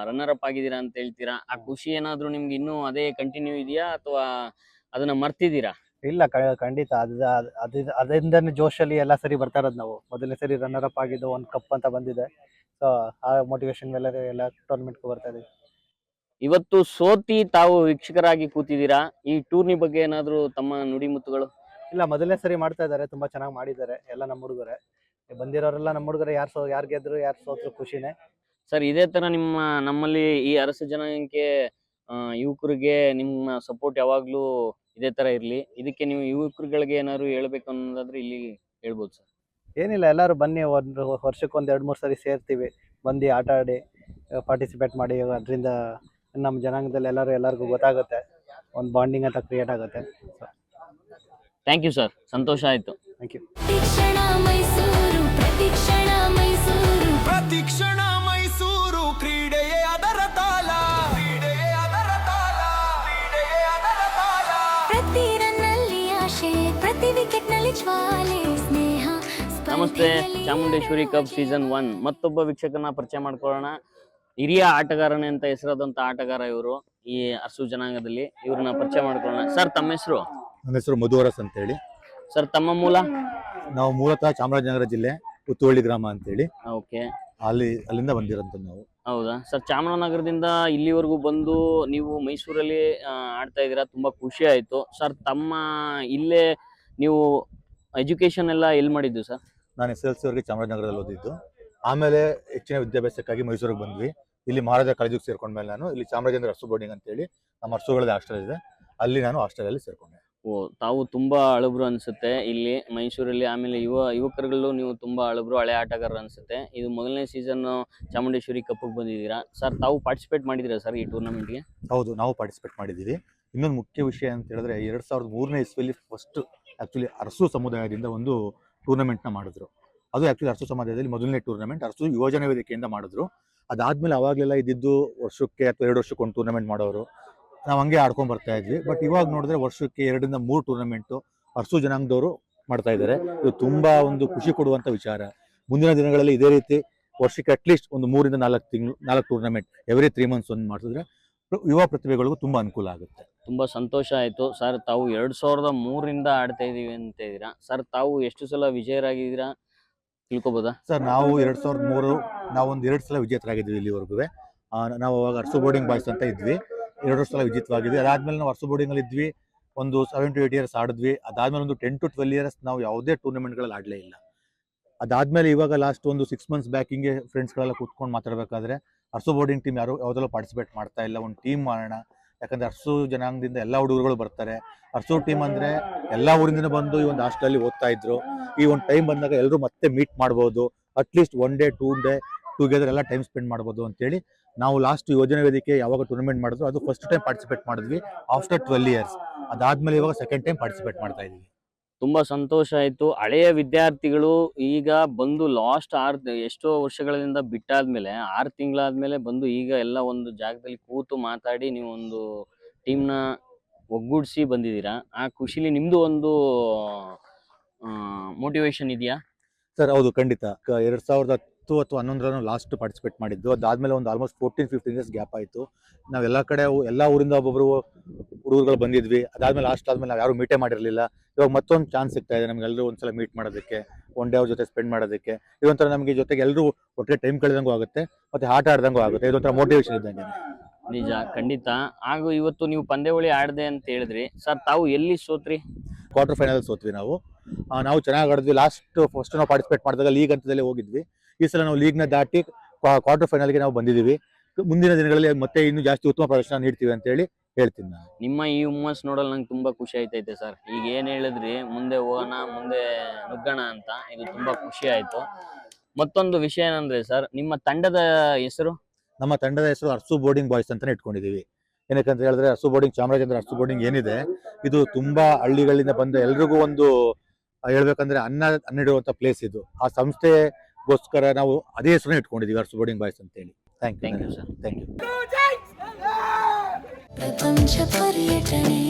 Speaker 2: ರನ್ನರ್ ಅಪ್ ಆಗಿದ್ದೀರಾ ಅಂತ ಹೇಳ್ತೀರಾ, ಆ ಖುಷಿ ಏನಾದ್ರು ನಿಮ್ಗೆ ಇನ್ನೂ ಅದೇ ಕಂಟಿನ್ಯೂ ಇದೆಯಾ ಅಥವಾ ಅದನ್ನ ಮರ್ತಿದ್ದೀರಾ?
Speaker 13: ಇಲ್ಲ ಖಂಡಿತ ಅದರಿಂದನೇ ಜೋಶಲ್ಲಿ ಎಲ್ಲ ಸರಿ ಬರ್ತಾ ಇರೋದು ನಾವು. ಮೊದಲನೇ ಸರಿ ರನ್ನರ್ ಅಪ್ ಆಗಿದ್ದು, ಒಂದು ಕಪ್ ಅಂತ ಬಂದಿದೆ. ಸೊ ಆ ಮೋಟಿವೇಶನ್ ಮೇಲೆ ಎಲ್ಲ ಟೂರ್ನಮೆಂಟ್ಗೆ ಬರ್ತಾ ಇದೀವಿ.
Speaker 2: ಇವತ್ತು ಸೋತಿ ತಾವು ವೀಕ್ಷಕರಾಗಿ ಕೂತಿದ್ದೀರಾ. ಈ ಟೂರ್ನಿ ಬಗ್ಗೆ ಏನಾದ್ರು ತಮ್ಮ ನುಡಿಮುತ್ತುಗಳು?
Speaker 13: ಇಲ್ಲ, ಮೊದಲನೇ ಸರಿ ಮಾಡ್ತಾ ಇದ್ದಾರೆ, ತುಂಬಾ ಚೆನ್ನಾಗಿ ಮಾಡಿದ್ದಾರೆ ಎಲ್ಲ ನಮ್ಮ ಹುಡುಗರೇ. ಬಂದಿರೋರೆಲ್ಲ ನಮ್ಮ ಹುಡುಗರೇ. ಯಾರು ಗೆದ್ರು ಯಾರು ಸೋತ್ರು ಖುಷಿನೇ.
Speaker 2: ಸರ್, ಇದೇ ತರ ನಮ್ಮಲ್ಲಿ ಈ ಅರಸು ಜನಾಂಗಕ್ಕೆ ಯುವಕರಿಗೆ ನಿಮ್ಮ ಸಪೋರ್ಟ್ ಯಾವಾಗ್ಲೂ ಇದೇ ತರ ಇರ್ಲಿ. ಇದಕ್ಕೆ ನೀವು ಯುವಕರುಗಳಿಗೆ ಏನಾದ್ರು ಹೇಳ್ಬೇಕು ಅನ್ನೋದಾದ್ರೆ ಇಲ್ಲಿ ಹೇಳ್ಬೋದು ಸರ್.
Speaker 13: ಏನಿಲ್ಲ, ಎಲ್ಲರೂ ಬನ್ನಿ, ಒಂದು ವರ್ಷಕ್ಕೆ 2-3 ಸರಿ ಸೇರ್ತೀವಿ. ಬಂದು ಆಟ ಆಡಿ ಪಾರ್ಟಿಸಿಪೇಟ್ ಮಾಡಿ. ಅದರಿಂದ ನಮ್ಮ ಜನಾಂಗದಲ್ಲಿ ಎಲ್ಲರಿಗೂ ಗೊತ್ತಾಗುತ್ತೆ, ಒಂದು ಬಾಂಡಿಂಗ್ ಅಂತ ಕ್ರಿಯೇಟ್ ಆಗುತ್ತೆ.
Speaker 2: ಥ್ಯಾಂಕ್ ಯು ಸರ್, ಸಂತೋಷ ಆಯ್ತು.
Speaker 13: Thank you.
Speaker 1: ಪ್ರತಿಕ್ಷಣ ಮೈಸೂರು, ಪ್ರತಿಕ್ಷಣ ಮೈಸೂರು,
Speaker 5: ಪ್ರತಿಕ್ಷಣ ಮೈಸೂರು, ಕ್ರೀಡೆಯೇ ಅದರ ತಾಲ, ಕ್ರೀಡೆಯೇ ಅದರ ತಾಲ, ಕ್ರೀಡೆಯೇ ಅದರ ತಾಲ.
Speaker 1: ಪ್ರತಿ ರನ್ನಲ್ಲಿ ಆಶೆ, ಪ್ರತಿ ವಿಕೆಟ್ನಲ್ಲಿ ಜ್ವಾಲೆ, ಸ್ನೇಹ.
Speaker 2: ನಮಸ್ತೆ, ಚಾಮುಂಡೇಶ್ವರಿ ಕಪ್ ಸೀಸನ್ 1 ಮತ್ತೊಬ್ಬ ವೀಕ್ಷಕನ ಪರಿಚಯ ಮಾಡ್ಕೊಳ್ಳೋಣ. ಹಿರಿಯ ಆಟಗಾರನೇ ಅಂತ ಹೆಸರಾದಂತ ಆಟಗಾರ ಇವರು ಈ ಅರಸು ಜನಾಂಗದಲ್ಲಿ. ಇವ್ರನ್ನ ಪರಿಚಯ ಮಾಡ್ಕೊಳ್ಳೋಣ. ಸರ್, ತಮ್ಮ ಹೆಸರು?
Speaker 14: ನನ್ನ ಹೆಸರು ಮಧುವರಸ್ ಅಂತ ಹೇಳಿ.
Speaker 2: ಸರ್, ತಮ್ಮ ಮೂಲ?
Speaker 14: ನಾವು ಮೂಲತಃ ಚಾಮರಾಜನಗರ ಜಿಲ್ಲೆ ಉತ್ತುವಳ್ಳಿ ಗ್ರಾಮ ಅಂತ ಹೇಳಿ.
Speaker 2: ಓಕೆ,
Speaker 14: ಅಲ್ಲಿಂದ ಬಂದಿರೋಂಥ ನಾವು.
Speaker 2: ಹೌದಾ ಸರ್? ಚಾಮರಾಜನಗರದಿಂದ ಇಲ್ಲಿವರೆಗೂ ಬಂದು ನೀವು ಮೈಸೂರಲ್ಲಿ ಆಡ್ತಾ ಇದ್ದೀರಾ, ತುಂಬಾ ಖುಷಿ ಆಯ್ತು ಸರ್. ತಮ್ಮ ಇಲ್ಲೇ ನೀವು ಎಜುಕೇಶನ್ ಎಲ್ಲ ಎಲ್ಲಿ ಮಾಡಿದ್ದು ಸರ್?
Speaker 14: ನಾನು SSLC ವರೆಗೆ ಚಾಮರಾಜನಗರದಲ್ಲಿ ಓದಿದ್ದು. ಆಮೇಲೆ ಹೆಚ್ಚಿನ ವಿದ್ಯಾಭ್ಯಾಸಕ್ಕಾಗಿ ಮೈಸೂರಿಗೆ ಬಂದ್ವಿ. ಇಲ್ಲಿ ಮಹಾರಾಜ ಕಾಲೇಜಿಗೆ ಸೇರ್ಕೊಂಡ್ಮೇಲೆ ನಾನು ಇಲ್ಲಿ ಚಾಮರಾಜನಗರ ಅರಸು ಬೋರ್ಡಿಂಗ್ ಅಂತ ಹೇಳಿ ನಮ್ಮ ಅರಸುಗಳದ್ದು ಹಾಸ್ಟೆಲ್ ಇದೆ, ಅಲ್ಲಿ ನಾನು ಹಾಸ್ಟೆಲಲ್ಲಿ ಸೇರ್ಕೊಂಡೆ.
Speaker 2: ಓ, ತಾವು ತುಂಬಾ ಹಳಬ್ರು ಅನ್ಸುತ್ತೆ ಇಲ್ಲಿ ಮೈಸೂರಲ್ಲಿ. ಆಮೇಲೆ ಯುವಕರುಗಳು ನೀವು ತುಂಬಾ ಹಳಬ್ರು, ಹಳೆ ಆಟಗಾರರು ಅನ್ಸುತ್ತೆ. ಇದು ಮೊದಲನೇ ಸೀಸನ್ ಚಾಮುಂಡೇಶ್ವರಿ ಕಪ್ ಬಂದಿದ್ದೀರಾ ಸರ್. ತಾವು ಪಾರ್ಟಿಸಿಪೇಟ್ ಮಾಡಿದ್ದೀರಾ ಸರ್ ಈ ಟೂರ್ನಮೆಂಟ್ಗೆ?
Speaker 14: ಹೌದು, ನಾವು ಪಾರ್ಟಿಸಿಪೇಟ್ ಮಾಡಿದ್ದೀವಿ. ಇನ್ನೊಂದು ಮುಖ್ಯ ವಿಷಯ ಅಂತ ಹೇಳಿದ್ರೆ 2003ನೇ ಇಸ್ವಿಯಲ್ಲಿ ಫಸ್ಟ್ ಆ್ಯಕ್ಚುಲಿ ಅರಸು ಸಮುದಾಯದಿಂದ ಒಂದು ಟೂರ್ನಮೆಂಟ್ನ ಮಾಡಿದ್ರು. ಅದು ಆ್ಯಕ್ಚುಲಿ ಅರಸು ಸಮುದಾಯದಲ್ಲಿ ಮೊದಲನೇ ಟೂರ್ನಮೆಂಟ್ ಅರಸು ಯುವಜನ ವೇದಿಕೆಯಿಂದ ಮಾಡಿದ್ರು. ಅದಾದ್ಮೇಲೆ ಅವಾಗಲೆಲ್ಲ ಇದ್ದಿದ್ದು ವರ್ಷಕ್ಕೆ ಅಥವಾ 2 ವರ್ಷಕ್ಕೆ ಒಂದು ಟೂರ್ನಮೆಂಟ್ ಮಾಡೋರು. ನಾವು ಹಂಗೆ ಆಡ್ಕೊಂಡು ಬರ್ತಾ ಇದ್ವಿ. ಬಟ್ ಇವಾಗ ನೋಡಿದ್ರೆ ವರ್ಷಕ್ಕೆ 2ರಿಂದ 3 ಟೂರ್ನಮೆಂಟು ಅರಸು ಜನಾಂಗದವರು ಮಾಡ್ತಾ ಇದ್ದಾರೆ. ಇದು ತುಂಬಾ ಒಂದು ಖುಷಿ ಕೊಡುವಂಥ ವಿಚಾರ. ಮುಂದಿನ ದಿನಗಳಲ್ಲಿ ಇದೇ ರೀತಿ ವರ್ಷಕ್ಕೆ ಅಟ್ಲೀಸ್ಟ್ ಒಂದು 3ರಿಂದ 4 ಟೂರ್ನಮೆಂಟ್ ಎವ್ರಿ 3 ಮಂತ್ಸ್ ಒಂದು ಮಾಡಿಸಿದ್ರೆ ಯುವ ಪ್ರತಿಭೆಗಳಿಗೂ ತುಂಬಾ ಅನುಕೂಲ ಆಗುತ್ತೆ.
Speaker 2: ತುಂಬಾ ಸಂತೋಷ ಆಯ್ತು ಸರ್. ತಾವು 2003ರಿಂದ ಆಡ್ತಾ ಇದೀವಿ ಅಂತ ಇದ್ದೀರಾ ಸರ್. ತಾವು ಎಷ್ಟು ಸಲ ವಿಜಯರಾಗಿದ್ದೀರಾ ತಿಳ್ಕೊಬೋದಾ
Speaker 14: ಸರ್? ನಾವು 2003 ನಾವೊಂದು 2 ಸಲ ವಿಜೇತರಾಗಿದ್ವಿ ಇಲ್ಲಿವರೆಗೂ. ನಾವು ಅವಾಗ ಅರಸು ಬೋರ್ಡಿಂಗ್ ಬಾಯ್ಸ್ ಅಂತ ಇದ್ವಿ, 2 ಸಲ ವಿಜೇತವಾಗಿದ್ವಿ. ಅದಾದ್ಮೇಲೆ ನಾವು ಅರಸು ಬೋರ್ಡಿಂಗ್ ಅಲ್ಲಿ ಇದ್ವಿ, ಒಂದು 7 to 8 ಇಯರ್ಸ್ ಆಡಿದ್ವಿ. ಅದಾದ್ಮೇಲೆ ಒಂದು 10 to 12 ಇಯರ್ಸ್ ನಾವು ಯಾವುದೇ ಟೂರ್ನಮೆಂಟ್ಗಳಲ್ಲಿ ಆಡಲೇ ಇಲ್ಲ. ಅದಾದ್ಮೇಲೆ ಇವಾಗ ಲಾಸ್ಟ್ ಒಂದು 6 months ಬ್ಯಾಕ್ ಹಿಂಗೆ ಫ್ರೆಂಡ್ಸ್ಗಳೆಲ್ಲ ಕೂತ್ಕೊಂಡು ಮಾತಾಡಬೇಕಾದ್ರೆ ಅರಸು ಬೋರ್ಡಿಂಗ್ ಟೀಮ್ ಯಾವುದೆಲ್ಲ ಪಾರ್ಟಿಸಿಪೇಟ್ ಮಾಡ್ತಾ ಇಲ್ಲ, ಒಂದು ಟೀಮ್ ಮಾಡೋಣ. ಯಾಕಂದ್ರೆ ಅರಸು ಜನಾಂಗದಿಂದ ಎಲ್ಲ ಹುಡುಗರುಗಳು ಬರ್ತಾರೆ. ಅರಸು ಟೀಮ್ ಅಂದ್ರೆ ಎಲ್ಲ ಊರಿಂದ ಬಂದು ಈ ಒಂದು ಹಾಸ್ಟೆಲಲ್ಲಿ ಓದ್ತಾ ಇದ್ರು. ಈ ಒಂದು ಟೈಮ್ ಬಂದಾಗ ಎಲ್ಲರೂ ಮತ್ತೆ ಮೀಟ್ ಮಾಡ್ಬೋದು, ಅಟ್ಲೀಸ್ಟ್ 1 day 2 day ಟುಗೆದರ್ ಎಲ್ಲ ಟೈಮ್ ಸ್ಪೆಂಡ್ ಮಾಡ್ಬೋದು ಅಂತೇಳಿ ನಾವು ಲಾಸ್ಟ್ ಯೋಜನೆ ವೇದಿಕೆ ಯಾವಾಗ ಟೂರ್ನಮೆಂಟ್ ಮಾಡಿದ್ರು ಅದು ಫಸ್ಟ್ ಟೈಮ್ ಪಾರ್ಟಿಸಿಪೇಟ್ ಮಾಡಿದ್ವಿ ಆಫ್ಟರ್ 12 ಇಯರ್ಸ್. ಅದಾದ್ಮೇಲೆ ಇವಾಗ ಸೆಕೆಂಡ್ ಟೈಮ್ ಪಾರ್ಟಿಸಿಪೇಟ್ ಮಾಡ್ತಾ ಇದೀವಿ.
Speaker 2: ತುಂಬಾ ಸಂತೋಷ ಆಯ್ತು. ಹಳೆಯ ವಿದ್ಯಾರ್ಥಿಗಳು ಈಗ ಬಂದು ಲಾಸ್ಟ್ ಎಷ್ಟೋ ವರ್ಷಗಳಿಂದ ಬಿಟ್ಟಾದ್ಮೇಲೆ 6 ತಿಂಗಳಾದ್ಮೇಲೆ ಬಂದು ಈಗ ಎಲ್ಲ ಒಂದು ಜಾಗದಲ್ಲಿ ಕೂತು ಮಾತಾಡಿ ನೀವು ಒಂದು ಟೀಮ್ನ ಒಗ್ಗೂಡಿಸಿ ಬಂದಿದ್ದೀರಾ. ಆ ಖುಷಿಲಿ ನಿಮ್ದು ಒಂದು ಮೋಟಿವೇಶನ್ ಇದೆಯಾ
Speaker 14: ಸರ್? ಹೌದು, ಖಂಡಿತ. 2010 ಅಥವಾ 11 ಲಾಸ್ಟ್ ಪಾರ್ಟಿಸಿಪೇಟ್ ಮಾಡಿದ್ದು. ಅದಾದ್ಮೇಲೆ ಒಂದು ಆಲ್ಮೋಸ್ಟ್ 14-15 ಇಯರ್ಸ್ ಗ್ಯಾಪ್ ಆಯಿತು. ನಾವು ಎಲ್ಲ ಕಡೆ ಎಲ್ಲ ಊರಿಂದ ಒಬ್ಬೊಬ್ರು ಹುಡುಗರುಗಳು ಬಂದಿದ್ವಿ. ಅದಾದ್ಮೇಲೆ ಲಾಸ್ಟ್ ಆದ್ಮೇಲೆ ನಾವು ಯಾರು ಮೀಟೇ ಮಾಡಿರಲಿಲ್ಲ. ಇವಾಗ ಮತ್ತೊಂದು ಚಾನ್ಸ್ ಸಿಗ್ತಾ ಇದೆ ನಮ್ಗೆಲ್ಲರೂ ಒಂದ್ಸಲ ಮೀಟ್ ಮಾಡೋದಕ್ಕೆ, 1 day ಅವ್ರ ಜೊತೆ ಸ್ಪೆಂಡ್ ಮಾಡೋದಕ್ಕೆ. ಇದೊಂಥರ ನಮಗೆ ಜೊತೆಗೆ ಎಲ್ಲರೂ ಒಟ್ಟಿಗೆ ಟೈಮ್ ಕಳೆದಂಗೂ ಆಗುತ್ತೆ, ಮತ್ತೆ ಆಟ ಆಡ್ದಂಗೂ ಆಗುತ್ತೆ. ಇದೊಂಥರ ಮೋಟಿವೇಶನ್ ಇದ್ದಂಗೆ.
Speaker 2: ನಿಜ, ಖಂಡಿತ. ಹಾಗೂ ಇವತ್ತು ನೀವು ಪಂದ್ಯಾವಳಿ ಆಡದೆ ಅಂತ ಹೇಳಿದ್ರಿ ಸರ್. ತಾವು ಎಲ್ಲಿ ಸೋತ್ರಿ?
Speaker 14: ಕ್ವಾರ್ಟರ್ ಫೈನಲ್ ಸೋತ್ವಿ ನಾವು. ನಾವು ಚೆನ್ನಾಗಿ ಆಡಿದ್ವಿ. ಫಸ್ಟ್ ನಾವು ಪಾರ್ಟಿಸಿಪೇಟ್ ಮಾಡಿದಾಗ ಲೀಗ್ ಹಂತದಲ್ಲೇ ಹೋಗಿದ್ವಿ. ಈ ಸಲ ನಾವು ಲೀಗ್ನ ದಾಟಿ ಕ್ವಾರ್ಟರ್ ಫೈನಲ್ಗೆ ನಾವು ಬಂದಿದ್ದೀವಿ. ಮುಂದಿನ ದಿನಗಳಲ್ಲಿ ಮತ್ತೆ ಇನ್ನೂ ಜಾಸ್ತಿ ಉತ್ತಮ ಪ್ರದರ್ಶನ ನೀಡ್ತೀವಿ ಅಂತ ಹೇಳಿ ಹೇಳ್ತೀನಿ ನಾನು.
Speaker 2: ನಿಮ್ಮ ಈ ಹುಮ್ಮಸ್ ನೋಡಲು ನಂಗೆ ತುಂಬಾ ಖುಷಿ ಆಯ್ತೈತೆ ಸರ್. ಈಗ ಏನ್ ಹೇಳಿದ್ರಿ, ಮುಂದೆ ಹೋಗೋಣ, ಮುಂದೆ ನುಗ್ಗೋಣ ಅಂತ, ಇದು ತುಂಬಾ ಖುಷಿ ಆಯ್ತು. ಮತ್ತೊಂದು ವಿಷಯ ಏನಂದ್ರೆ ಸರ್, ನಿಮ್ಮ ತಂಡದ ಹೆಸರು?
Speaker 14: ನಮ್ಮ ತಂಡದ ಹೆಸರು ಅರಸು ಬೋರ್ಡಿಂಗ್ ಬಾಯ್ಸ್ ಅಂತಾನೆ ಇಟ್ಕೊಂಡಿದೀವಿ. ಏನಕ್ಕಂತ ಹೇಳಿದ್ರೆ ಅರಸು ಬೋರ್ಡಿಂಗ್, ಚಾಮರಾಜನಗರ ಅರಸು ಬೋರ್ಡಿಂಗ್ ಏನಿದೆ ಇದು ತುಂಬಾ ಹಳ್ಳಿಗಳಿಂದ ಬಂದ ಎಲ್ರಿಗೂ ಒಂದು ಹೇಳ್ಬೇಕಂದ್ರೆ ಅನ್ನ ಇಡುವಂತ ಪ್ಲೇಸ್ ಇದು. ಆ ಸಂಸ್ಥೆಗೋಸ್ಕರ ನಾವು ಅದೇ ಹೆಸರನ್ನ ಇಟ್ಕೊಂಡಿದೀವಿ, ಅರಸು ಬೋರ್ಡಿಂಗ್ ಬಾಯ್ಸ್ ಅಂತ ಹೇಳಿ. Thank you sir. Thank you.
Speaker 1: ಪ್ರಪಂಚ ಪರ್ಯಟನೆ